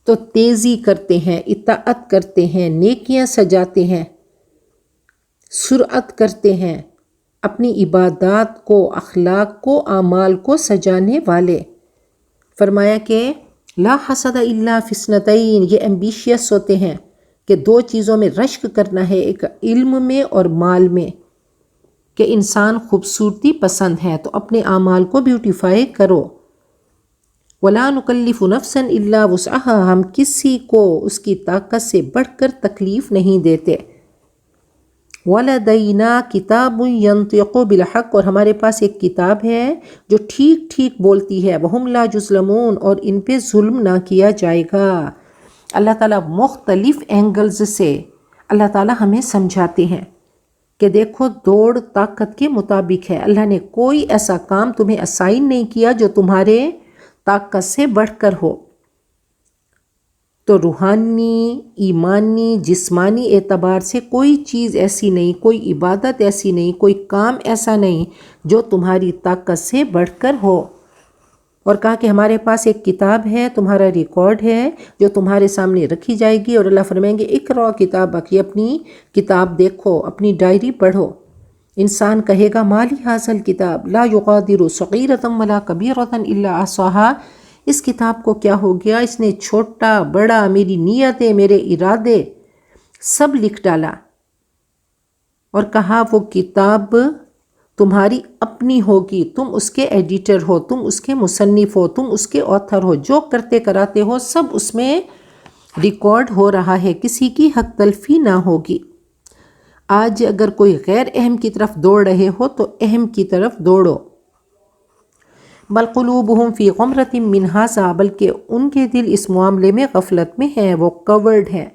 تو تیزی کرتے ہیں، اطاعت کرتے ہیں، نیکیاں سجاتے ہیں، سرعت کرتے ہیں، اپنی عبادات کو، اخلاق کو، اعمال کو سجانے والے۔ فرمایا کہ لا حسد الا فی اثنتین، یہ ایمبیشیس ہوتے ہیں کہ 2 چیزوں میں رشک کرنا ہے، ایک علم میں اور مال میں، کہ انسان خوبصورتی پسند ہے تو اپنے اعمال کو بیوٹیفائی کرو۔ وَلَا نُكَلِّفُ نَفْسًا إِلَّا وُسْعَهَا، ہم کسی کو اس کی طاقت سے بڑھ کر تکلیف نہیں دیتے۔ وَلَدَيْنَا كِتَابٌ يَنطِقُ بِالْحَقِّ، اور ہمارے پاس ایک کتاب ہے جو ٹھیک ٹھیک بولتی ہے، وَهُمْ لَا يُظْلَمُونَ، اور ان پہ ظلم نہ کیا جائے گا۔ اللہ تعالیٰ مختلف اینگلز سے اللہ تعالیٰ ہمیں سمجھاتے ہیں کہ دیکھو دوڑ طاقت کے مطابق ہے، اللہ نے کوئی ایسا کام تمہیں اسائن نہیں کیا جو تمہارے طاقت سے بڑھ کر ہو۔ تو روحانی، ایمانی، جسمانی اعتبار سے کوئی چیز ایسی نہیں، کوئی عبادت ایسی نہیں، کوئی کام ایسا نہیں جو تمہاری طاقت سے بڑھ کر ہو۔ اور کہا کہ ہمارے پاس ایک کتاب ہے، تمہارا ریکارڈ ہے جو تمہارے سامنے رکھی جائے گی، اور اللہ فرمائیں گے اقرأ کتابک، یہ اپنی کتاب دیکھو، اپنی ڈائری پڑھو۔ انسان کہے گا مالی ھذا الکتاب لا یغادر صغیرۃ ولا کبیرۃ الا احصاها، اس کتاب کو کیا ہو گیا، اس نے چھوٹا بڑا، میری نیتیں، میرے ارادے سب لکھ ڈالا۔ اور کہا وہ کتاب تمہاری اپنی ہوگی، تم اس کے ایڈیٹر ہو، تم اس کے مصنف ہو، تم اس کے آتھر ہو، جو کرتے کراتے ہو سب اس میں ریکارڈ ہو رہا ہے، کسی کی حق تلفی نہ ہوگی۔ آج اگر کوئی غیر اہم کی طرف دوڑ رہے ہو تو اہم کی طرف دوڑو۔ بل قلوبہم فی غمرۃ من ھذا، بلکہ ان کے دل اس معاملے میں غفلت میں ہیں، وہ کورڈ ہیں۔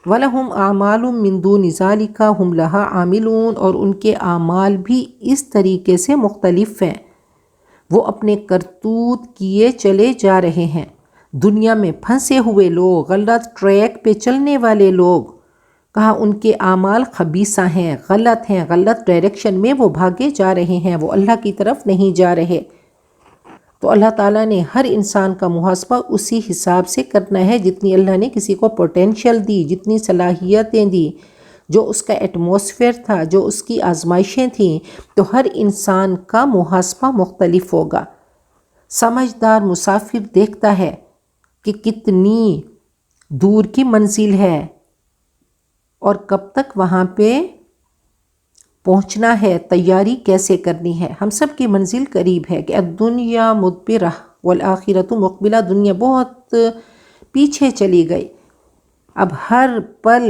وَلَهُمْ أَعْمَالٌ مِّن دُونِ ذَلِكَ هُمْ لَهَا عَامِلُونَ، اور ان کے اعمال بھی اس طریقے سے مختلف ہیں، وہ اپنے کرتوت کیے چلے جا رہے ہیں۔ دنیا میں پھنسے ہوئے لوگ، غلط ٹریک پہ چلنے والے لوگ، کہا ان کے اعمال خبیثہ ہیں، غلط ہیں، غلط ڈائریکشن میں وہ بھاگے جا رہے ہیں، وہ اللہ کی طرف نہیں جا رہے۔ تو اللہ تعالیٰ نے ہر انسان کا محاسبہ اسی حساب سے کرنا ہے جتنی اللہ نے کسی کو پوٹینشیل دی، جتنی صلاحیتیں دی، جو اس کا ایٹماسفیئر تھا، جو اس کی آزمائشیں تھیں، تو ہر انسان کا محاسبہ مختلف ہوگا۔ سمجھدار مسافر دیکھتا ہے کہ کتنی دور کی منزل ہے اور کب تک وہاں پہ پہنچنا ہے، تیاری کیسے کرنی ہے۔ ہم سب کی منزل قریب ہے کہ الدنیا مدبرہ والآخرۃ مقبلہ، دنیا بہت پیچھے چلی گئی، اب ہر پل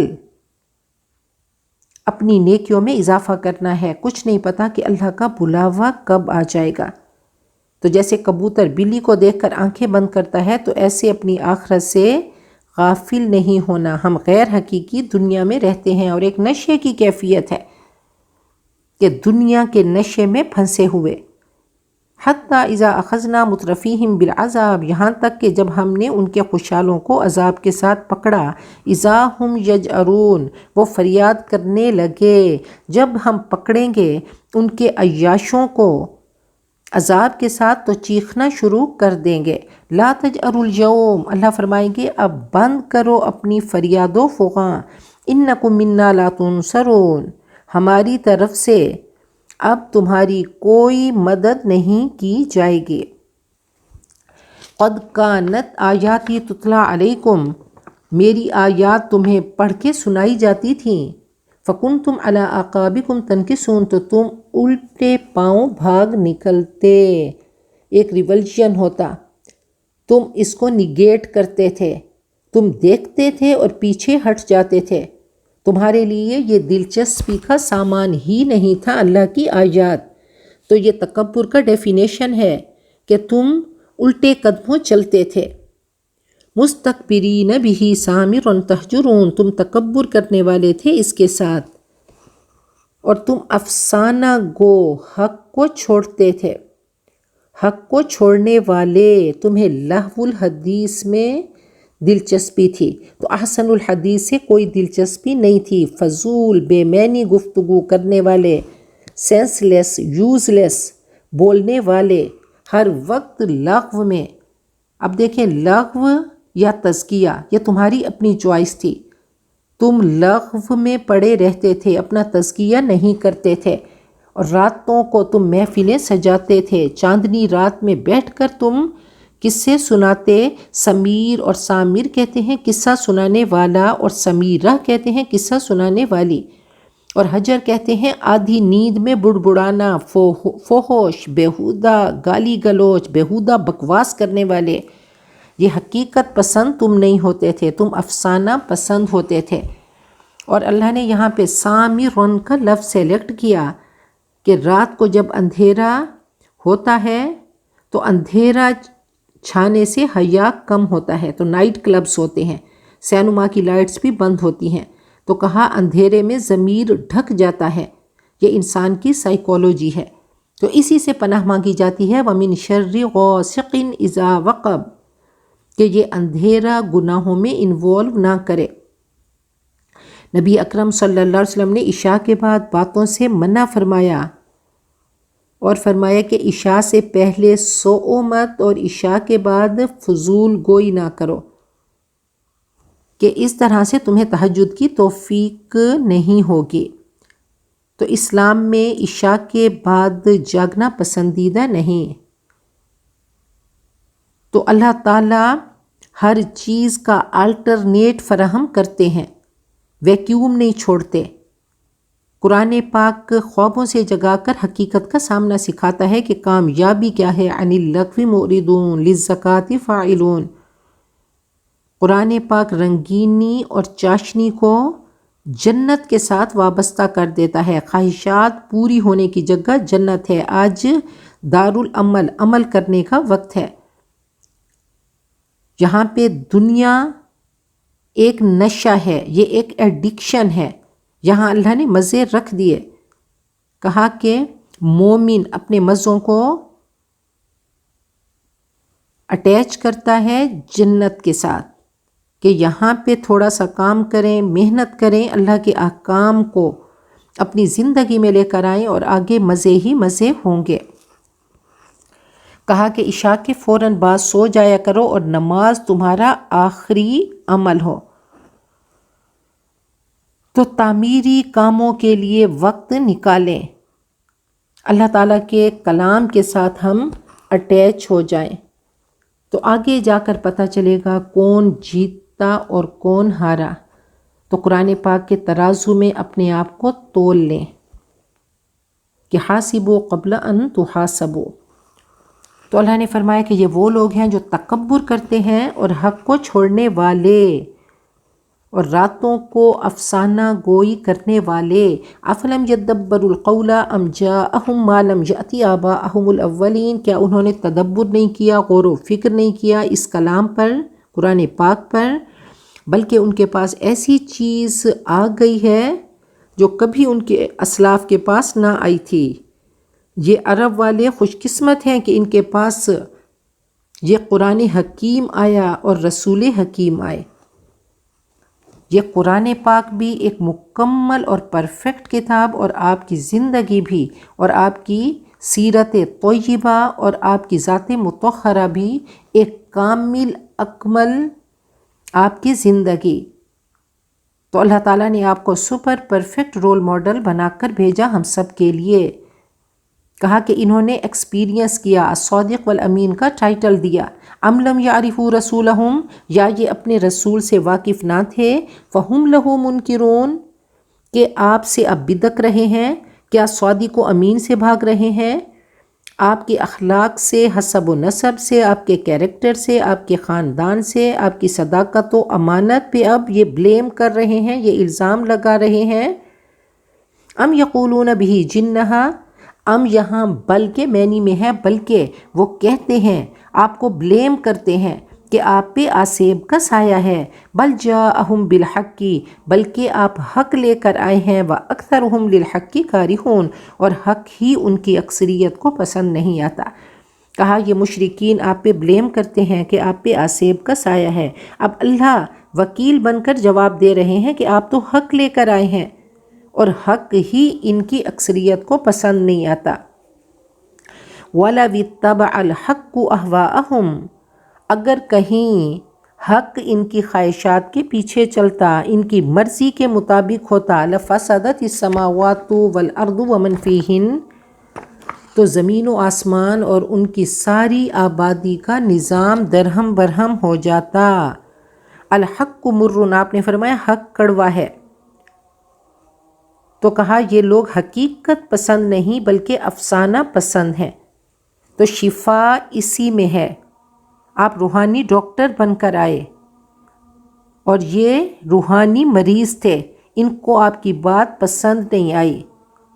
اپنی نیکیوں میں اضافہ کرنا ہے، کچھ نہیں پتا کہ اللہ کا بلاوا کب آ جائے گا۔ تو جیسے کبوتر بلی کو دیکھ کر آنکھیں بند کرتا ہے، تو ایسے اپنی آخرت سے غافل نہیں ہونا۔ ہم غیر حقیقی دنیا میں رہتے ہیں اور ایک نشے کی کیفیت ہے کہ دنیا کے نشے میں پھنسے ہوئے۔ حتیٰ اذا اخذنا مترفیہم بالعذاب، یہاں تک کہ جب ہم نے ان کے خوشحالوں کو عذاب کے ساتھ پکڑا، اذا ہم یجأرون، وہ فریاد کرنے لگے۔ جب ہم پکڑیں گے ان کے عیاشوں کو عذاب کے ساتھ تو چیخنا شروع کر دیں گے۔ لا تجأروا اليوم، اللہ فرمائیں گے اب بند کرو اپنی فریاد و فغاں، انکم منا لا تنصرون، ہماری طرف سے اب تمہاری کوئی مدد نہیں کی جائے گی۔ قد کانت آیاتی تتلی علیکم، میری آیات تمہیں پڑھ کے سنائی جاتی تھیں۔ فکنتم علی اعقابکم تنکسون، تو تم الٹے پاؤں بھاگ نکلتے، ایک ریولجن ہوتا، تم اس کو نیگیٹ کرتے تھے، تم دیکھتے تھے اور پیچھے ہٹ جاتے تھے۔ تمہارے لیے یہ دلچسپی کا سامان ہی نہیں تھا اللہ کی آیات۔ تو یہ تکبر کا ڈیفینیشن ہے کہ تم الٹے قدموں چلتے تھے۔ مستکبرین بہ سامرا تہجرون، تم تکبر کرنے والے تھے اس کے ساتھ، اور تم افسانہ گو حق کو چھوڑتے تھے۔ حق کو چھوڑنے والے، تمہیں لہو الحدیث میں دلچسپی تھی، تو احسن الحدیث سے کوئی دلچسپی نہیں تھی۔ فضول بے معنی گفتگو کرنے والے، سینس لیس، یوز لیس بولنے والے، ہر وقت لغو میں۔ اب دیکھیں، لغو یا تزکیہ یہ تمہاری اپنی چوائس تھی، تم لغو میں پڑے رہتے تھے، اپنا تزکیہ نہیں کرتے تھے، اور راتوں کو تم محفلیں سجاتے تھے، چاندنی رات میں بیٹھ کر تم قصے سناتے۔ سمیر اور سامر کہتے ہیں قصہ سنانے والا، اور سمیرہ کہتے ہیں قصہ سنانے والی، اور حجر کہتے ہیں آدھی نیند میں بڑبڑانا، فحش، بیہودہ گالی گلوچ، بیہودہ بکواس کرنے والے۔ یہ حقیقت پسند تم نہیں ہوتے تھے، تم افسانہ پسند ہوتے تھے۔ اور اللہ نے یہاں پہ سامرن کا لفظ سیلیکٹ کیا کہ رات کو جب اندھیرا ہوتا ہے تو اندھیرا چھانے سے حیا کم ہوتا ہے، تو نائٹ کلبز ہوتے ہیں، سینما کی لائٹس بھی بند ہوتی ہیں، تو کہا اندھیرے میں ضمیر ڈھک جاتا ہے، یہ انسان کی سائیکولوجی ہے، تو اسی سے پناہ مانگی جاتی ہے۔ وَمِن شَرِّ غَاسِقٍ إِذَا وَقَبَ، کہ یہ اندھیرا گناہوں میں انوالو نہ کرے۔ نبی اکرم صلی اللہ علیہ وسلم نے عشاء کے بعد باتوں سے منع فرمایا، اور فرمایا کہ عشاء سے پہلے سو مت اور عشاء کے بعد فضول گوئی نہ کرو، کہ اس طرح سے تمہیں تہجد کی توفیق نہیں ہوگی۔ تو اسلام میں عشاء کے بعد جاگنا پسندیدہ نہیں۔ تو اللہ تعالیٰ ہر چیز کا الٹرنیٹ فراہم کرتے ہیں، ویکیوم نہیں چھوڑتے۔ قرآن پاک خوابوں سے جگا کر حقیقت کا سامنا سکھاتا ہے کہ کامیابی کیا ہے۔ عن اللغو معرضون للزکاة فاعلون، قرآن پاک رنگینی اور چاشنی کو جنت کے ساتھ وابستہ کر دیتا ہے۔ خواہشات پوری ہونے کی جگہ جنت ہے۔ آج دارالعمل، عمل کرنے کا وقت ہے۔ یہاں پہ دنیا ایک نشہ ہے، یہ ایک ایڈکشن ہے، یہاں اللہ نے مزے رکھ دیے۔ کہا کہ مومن اپنے مزوں کو اٹیچ کرتا ہے جنت کے ساتھ، کہ یہاں پہ تھوڑا سا کام کریں، محنت کریں، اللہ کے احکام کو اپنی زندگی میں لے کر آئیں، اور آگے مزے ہی مزے ہوں گے۔ کہا کہ عشاء کے فوراً بعد سو جایا کرو، اور نماز تمہارا آخری عمل ہو۔ تو تعمیری کاموں کے لیے وقت نکالیں، اللہ تعالیٰ کے کلام کے ساتھ ہم اٹیچ ہو جائیں، تو آگے جا کر پتہ چلے گا کون جیتا اور کون ہارا۔ تو قرآن پاک کے ترازو میں اپنے آپ کو تول لیں کہ حاسبوا قبل ان تحاسبوا۔ تو اللہ نے فرمایا کہ یہ وہ لوگ ہیں جو تکبر کرتے ہیں اور حق کو چھوڑنے والے، اور راتوں کو افسانہ گوئی کرنے والے، افلم یدبروا القول ام جاءہم ما لم یأت آباءہم الاولین، کیا انہوں نے تدبر نہیں کیا، غور و فکر نہیں کیا اس کلام پر، قرآن پاک پر، بلکہ ان کے پاس ایسی چیز آ گئی ہے جو کبھی ان کے اسلاف کے پاس نہ آئی تھی۔ یہ عرب والے خوش قسمت ہیں کہ ان کے پاس یہ قرآن حکیم آیا اور رسول حکیم آئے۔ یہ قرآن پاک بھی ایک مکمل اور پرفیکٹ کتاب، اور آپ کی زندگی بھی، اور آپ کی سیرت طیبہ اور آپ کی ذات مطہرہ بھی ایک کامل اکمل آپ کی زندگی۔ تو اللہ تعالیٰ نے آپ کو سپر پرفیکٹ رول ماڈل بنا کر بھیجا ہم سب کے لیے۔ کہا کہ انہوں نے ایکسپیرینس کیا، الصادق والامین کا ٹائٹل دیا۔ ام لم یعرفوا رسولہم، یا یہ اپنے رسول سے واقف نہ تھے، فہم لہ منکرون، کہ آپ سے اب بدک رہے ہیں، کیا صادق و امین سے بھاگ رہے ہیں، آپ کے اخلاق سے، حسب و نسب سے، آپ کے کیریکٹر سے، آپ کے خاندان سے، آپ کی صداقت و امانت پہ اب یہ بلیم کر رہے ہیں، یہ الزام لگا رہے ہیں۔ ام یقولون بہ جنہ، ام یہاں بلکہ معنی میں ہے بلکہ، وہ کہتے ہیں، آپ کو بلیم کرتے ہیں کہ آپ پہ آسیب کا سایہ ہے، بل جاءہم بالحق، بلکہ آپ حق لے کر آئے ہیں، وَأَكْثَرُهُمْ لِلْحَقِّ كَارِهُونَ، اور حق ہی ان کی اکثریت کو پسند نہیں آتا۔ کہا یہ مشرکین آپ پہ بلیم کرتے ہیں کہ آپ پہ آسیب کا سایہ ہے، اب اللہ وکیل بن کر جواب دے رہے ہیں کہ آپ تو حق لے کر آئے ہیں اور حق ہی ان کی اکثریت کو پسند نہیں آتا۔ وَلَوِ اتَّبَعَ الْحَقُّ أَهْوَاءَهُمْ، اگر کہیں حق ان کی خواہشات کے پیچھے چلتا، ان کی مرضی کے مطابق ہوتا، لَفَسَدَتِ السَّمَاوَاتُ وَالْأَرْضُ وَمَنْ فِيهِنَّ، تو زمین و آسمان اور ان کی ساری آبادی کا نظام درہم برہم ہو جاتا۔ الحق مر، آپ نے فرمایا حق کڑوا ہے۔ تو کہا یہ لوگ حقیقت پسند نہیں بلکہ افسانہ پسند ہیں، تو شفا اسی میں ہے۔ آپ روحانی ڈاکٹر بن کر آئے اور یہ روحانی مریض تھے، ان کو آپ کی بات پسند نہیں آئی،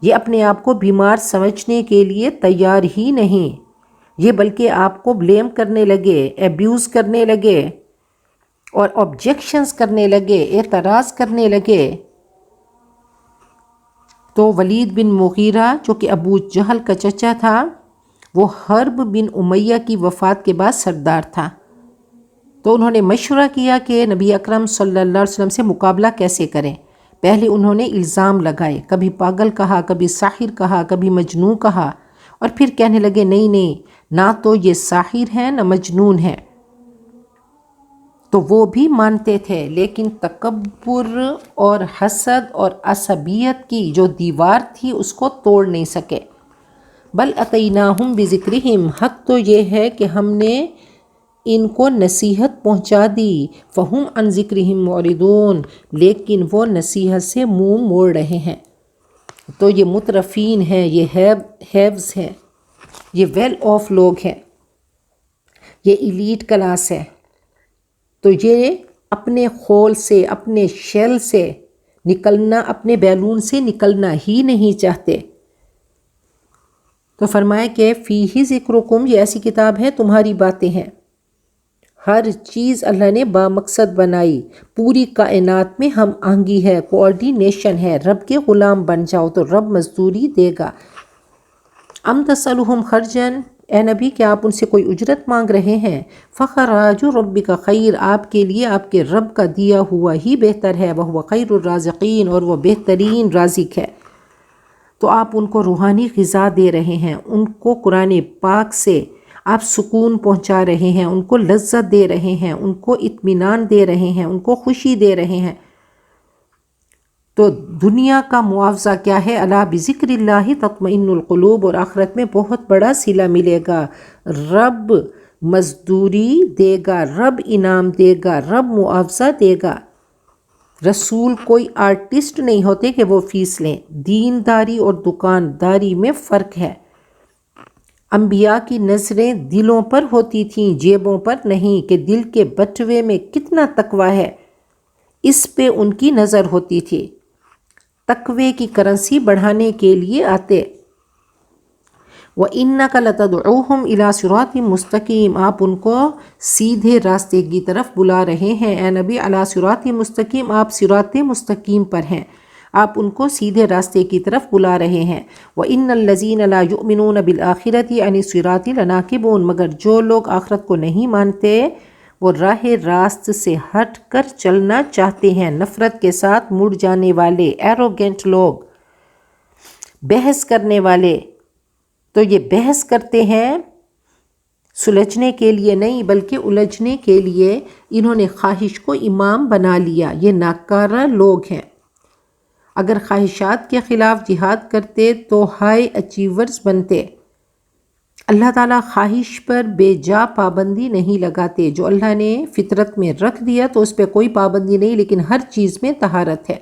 یہ اپنے آپ کو بیمار سمجھنے کے لیے تیار ہی نہیں، یہ بلکہ آپ کو بلیم کرنے لگے، ایبیوز کرنے لگے اور آبجیکشنز کرنے لگے، اعتراض کرنے لگے۔ تو ولید بن مغیرہ جو کہ ابو جہل کا چچا تھا، وہ حرب بن امیہ کی وفات کے بعد سردار تھا، تو انہوں نے مشورہ کیا کہ نبی اکرم صلی اللہ علیہ وسلم سے مقابلہ کیسے کریں۔ پہلے انہوں نے الزام لگائے، کبھی پاگل کہا، کبھی ساحر کہا، کبھی مجنون کہا، اور پھر کہنے لگے نہیں نہ تو یہ ساحر ہیں نہ مجنون ہیں۔ تو وہ بھی مانتے تھے، لیکن تکبر اور حسد اور عصبیت کی جو دیوار تھی اس کو توڑ نہیں سکے۔ بل اتیناہم بذکرہم، حق تو یہ ہے کہ ہم نے ان کو نصیحت پہنچا دی، فہم عن ذکرہم معرضون، لیکن وہ نصیحت سے منہ موڑ رہے ہیں۔ تو یہ مترفین ہیں، یہ ہیوز ہیں، یہ ویل آف لوگ ہیں، یہ ایلیٹ کلاس ہے، تو یہ اپنے خول سے، اپنے شیل سے نکلنا، اپنے بیلون سے نکلنا ہی نہیں چاہتے۔ تو فرمایا کہ فیہ ذکرکم، یہ ایسی کتاب ہے تمہاری باتیں ہیں، ہر چیز اللہ نے بامقصد بنائی، پوری کائنات میں ہم آہنگی ہے، کوآرڈینیشن ہے، رب کے غلام بن جاؤ تو رب مزدوری دے گا۔ ام تسألہم خرجن، اے نبی کیا آپ ان سے کوئی اجرت مانگ رہے ہیں؟ فخراج ربک خیر، آپ کے لیے آپ کے رب کا دیا ہوا ہی بہتر ہے، وہو خیر الرازقین، اور وہ بہترین رازق ہے۔ تو آپ ان کو روحانی غذا دے رہے ہیں، ان کو قرآن پاک سے آپ سکون پہنچا رہے ہیں، ان کو لذت دے رہے ہیں، ان کو اطمینان دے رہے ہیں، ان کو خوشی دے رہے ہیں۔ تو دنیا کا معاوضہ کیا ہے؟ الا بذکر اللہ تطمئن القلوب، اور آخرت میں بہت بڑا صلہ ملے گا، رب مزدوری دے گا، رب انعام دے گا، رب معاوضہ دے گا۔ رسول کوئی آرٹسٹ نہیں ہوتے کہ وہ فیس لیں، دینداری اور دکانداری میں فرق ہے۔ انبیاء کی نظریں دلوں پر ہوتی تھیں، جیبوں پر نہیں، کہ دل کے بٹوے میں کتنا تقویٰ ہے، اس پہ ان کی نظر ہوتی تھی، تقوی کی کرنسی بڑھانے کے لیے آتے۔ وَإِنَّكَ لَتَدْعُوهُمْ إِلَى صِرَاطٍ مُسْتَقِيمٍ، آپ ان کو سیدھے راستے کی طرف بلا رہے ہیں۔ اے نبی، علی صراط مستقیم، آپ صراط مستقیم پر ہیں، آپ ان کو سیدھے راستے کی طرف بلا رہے ہیں۔ وَإِنَّ الَّذِينَ لَا يُؤْمِنُونَ بِالْآخِرَةِ عَنِ الصِّرَاطِ لَنَاكِبُونَ، مگر جو لوگ آخرت کو نہیں مانتے وہ راہ راست سے ہٹ کر چلنا چاہتے ہیں، نفرت کے ساتھ مڑ جانے والے، ایروگینٹ لوگ، بحث کرنے والے۔ تو یہ بحث کرتے ہیں سلجھنے کے لیے نہیں بلکہ الجھنے کے لیے، انہوں نے خواہش کو امام بنا لیا، یہ ناکارہ لوگ ہیں۔ اگر خواہشات کے خلاف جہاد کرتے تو ہائی اچیورز بنتے۔ اللہ تعالیٰ خواہش پر بے جا پابندی نہیں لگاتے، جو اللہ نے فطرت میں رکھ دیا تو اس پہ کوئی پابندی نہیں، لیکن ہر چیز میں طہارت ہے۔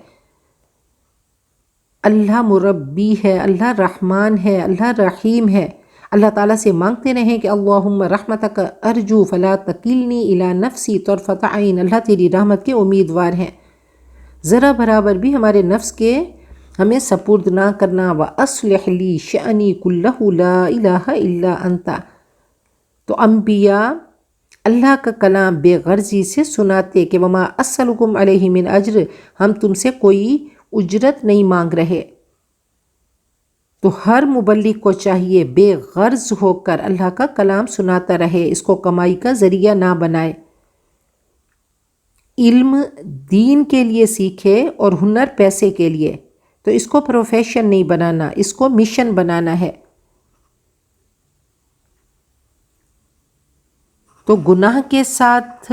اللہ مربی ہے، اللہ رحمان ہے، اللہ رحیم ہے۔ اللہ تعالیٰ سے مانگتے رہیں کہ اللہم رحمتک ارجو فلا تکلنی الی نفسی طرفۃ عین، اللہ تیری رحمت کے امیدوار ہیں، ذرا برابر بھی ہمارے نفس کے ہمیں سپرد نہ کرنا۔ وَأَصْلِحْ لِي شَأْنِي كُلَّهُ لَا إِلَٰهَ إِلَّا أَنْتَ۔ تو انبیاء اللہ کا کلام بے غرضی سے سناتے کہ وَمَا أَسْأَلُكُمْ عَلَيْهِ مِنْ أَجْرٍ، ہم تم سے کوئی اجرت نہیں مانگ رہے۔ تو ہر مبلغ کو چاہیے بے غرض ہو کر اللہ کا کلام سناتا رہے، اس کو کمائی کا ذریعہ نہ بنائے۔ علم دین کے لیے سیکھے اور ہنر پیسے کے لیے، تو اس کو پروفیشن نہیں بنانا، اس کو مشن بنانا ہے۔ تو گناہ کے ساتھ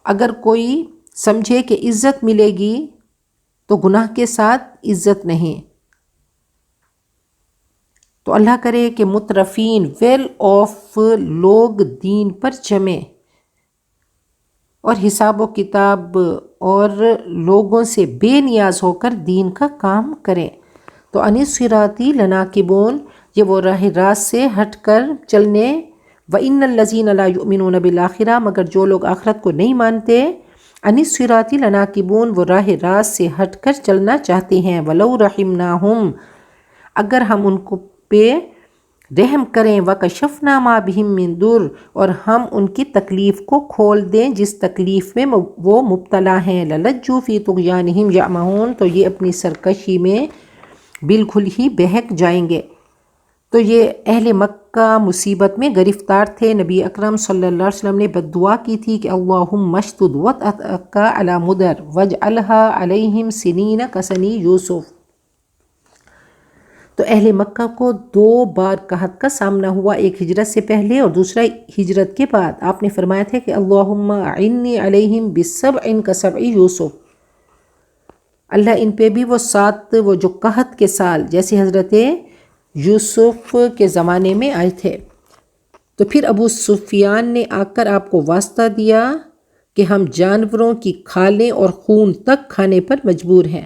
اگر کوئی سمجھے کہ عزت ملے گی تو گناہ کے ساتھ عزت نہیں۔ تو اللہ کرے کہ مترفین ویل آف لوگ دین پر جمیں اور حساب و کتاب اور لوگوں سے بے نیاز ہو کر دین کا کام کریں۔ تو عن الصراط لناکبون، یہ وہ راہ راست سے ہٹ کر چلنے۔ وَإِنَّ الَّذِينَ لَا يُؤْمِنُونَ بِالْآخِرَةِ، مگر جو لوگ آخرت کو نہیں مانتے، عن الصراط لناکبون، وہ راہ راست سے ہٹ کر چلنا چاہتے ہیں۔ وَلَوْ رَحِمْنَاهُمْ، اگر ہم ان کو پہ رحم کریں، وَكَشَفْنَا مَا بِهِم مِّن ضُرٍّ، اور ہم ان کی تکلیف کو کھول دیں جس تکلیف میں وہ مبتلا ہیں، لَلَجُّوا فِي طُغْيَانِهِمْ يَعْمَهُونَ، تو یہ اپنی سرکشی میں بالکل ہی بہک جائیں گے۔ تو یہ اہل مکہ مصیبت میں گرفتار تھے، نبی اکرم صلی اللہ علیہ وسلم نے بد دعا کی تھی کہ اللہم اشدد وطأتک علی مدر واجعلها علیہم سنین کسنی یوسف۔ تو اہل مکہ کو 2 بار قحط کا سامنا ہوا، ایک ہجرت سے پہلے اور دوسرا ہجرت کے بعد۔ آپ نے فرمایا تھا کہ اللہم اعنی علیہم بسبع کسبع یوسف، اللہ ان پہ بھی وہ 7 وہ جو قحط کے سال جیسے حضرت یوسف کے زمانے میں آئے تھے۔ تو پھر ابو سفیان نے آ کر آپ کو واسطہ دیا کہ ہم جانوروں کی کھالیں اور خون تک کھانے پر مجبور ہیں۔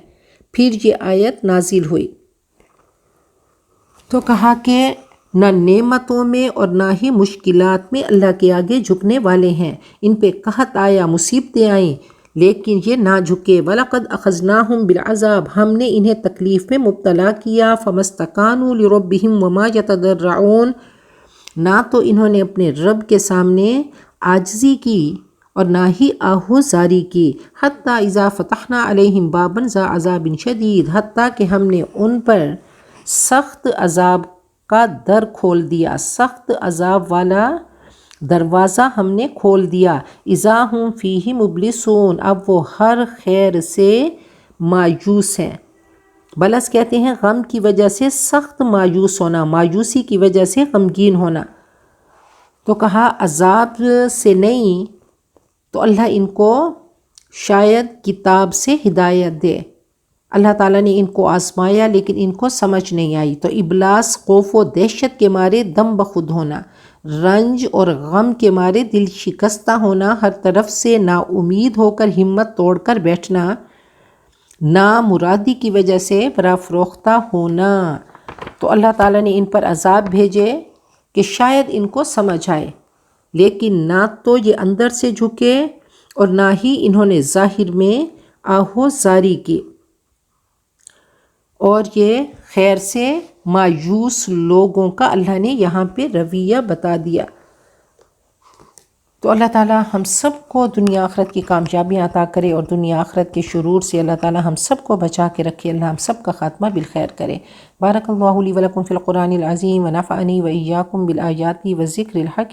پھر یہ آیت نازل ہوئی تو کہا کہ نہ نعمتوں میں اور نہ ہی مشکلات میں اللہ کے آگے جھکنے والے ہیں۔ ان پہ قحط آیا، مصیبتیں آئیں، لیکن یہ نہ جھکے۔ وَلَقَدْ أَخَذْنَاهُمْ بِالْعَذَابِ، ہم نے انہیں تکلیف میں مبتلا کیا۔ فَمَا اسْتَكَانُوا لِرَبِّهِمْ وَمَا يَتَضَرَّعُونَ، نہ تو انہوں نے اپنے رب کے سامنے عاجزی کی اور نہ ہی آہوزاری کی۔ حَتَّى إِذَا فَتَحْنَا عَلَيْهِمْ بَابًا ذَا عَذَابٍ شَدِيدٍ، حتیٰ کہ ہم نے ان پر سخت عذاب کا در کھول دیا، سخت عذاب والا دروازہ ہم نے کھول دیا۔ اذا ہم فیہ مبلسون، اب وہ ہر خیر سے مایوس ہیں۔ بلس کہتے ہیں غم کی وجہ سے سخت مایوس ہونا، مایوسی کی وجہ سے غمگین ہونا۔ تو کہا عذاب سے نہیں تو اللہ ان کو شاید کتاب سے ہدایت دے۔ اللہ تعالیٰ نے ان کو آزمایا لیکن ان کو سمجھ نہیں آئی، تو ابلاس خوف و دہشت کے مارے دم بخود ہونا، رنج اور غم کے مارے دل شکستہ ہونا، ہر طرف سے نا امید ہو کر ہمت توڑ کر بیٹھنا، نا مرادی کی وجہ سے برافروختہ ہونا۔ تو اللہ تعالیٰ نے ان پر عذاب بھیجے کہ شاید ان کو سمجھ آئے، لیکن نہ تو یہ اندر سے جھکے اور نہ ہی انہوں نے ظاہر میں آہوزاری کی، اور یہ خیر سے مایوس لوگوں کا اللہ نے یہاں پہ رویہ بتا دیا۔ تو اللہ تعالیٰ ہم سب کو دنیا آخرت کی کامیابیاں عطا کرے، اور دنیا آخرت کے شرور سے اللہ تعالیٰ ہم سب کو بچا کے رکھے، اللہ ہم سب کا خاتمہ بالخیر کرے۔ بارک اللہ لی ولکم فی القرآن العظیم ونفعنی وإیاکم بالآیات والذکر الحکیم۔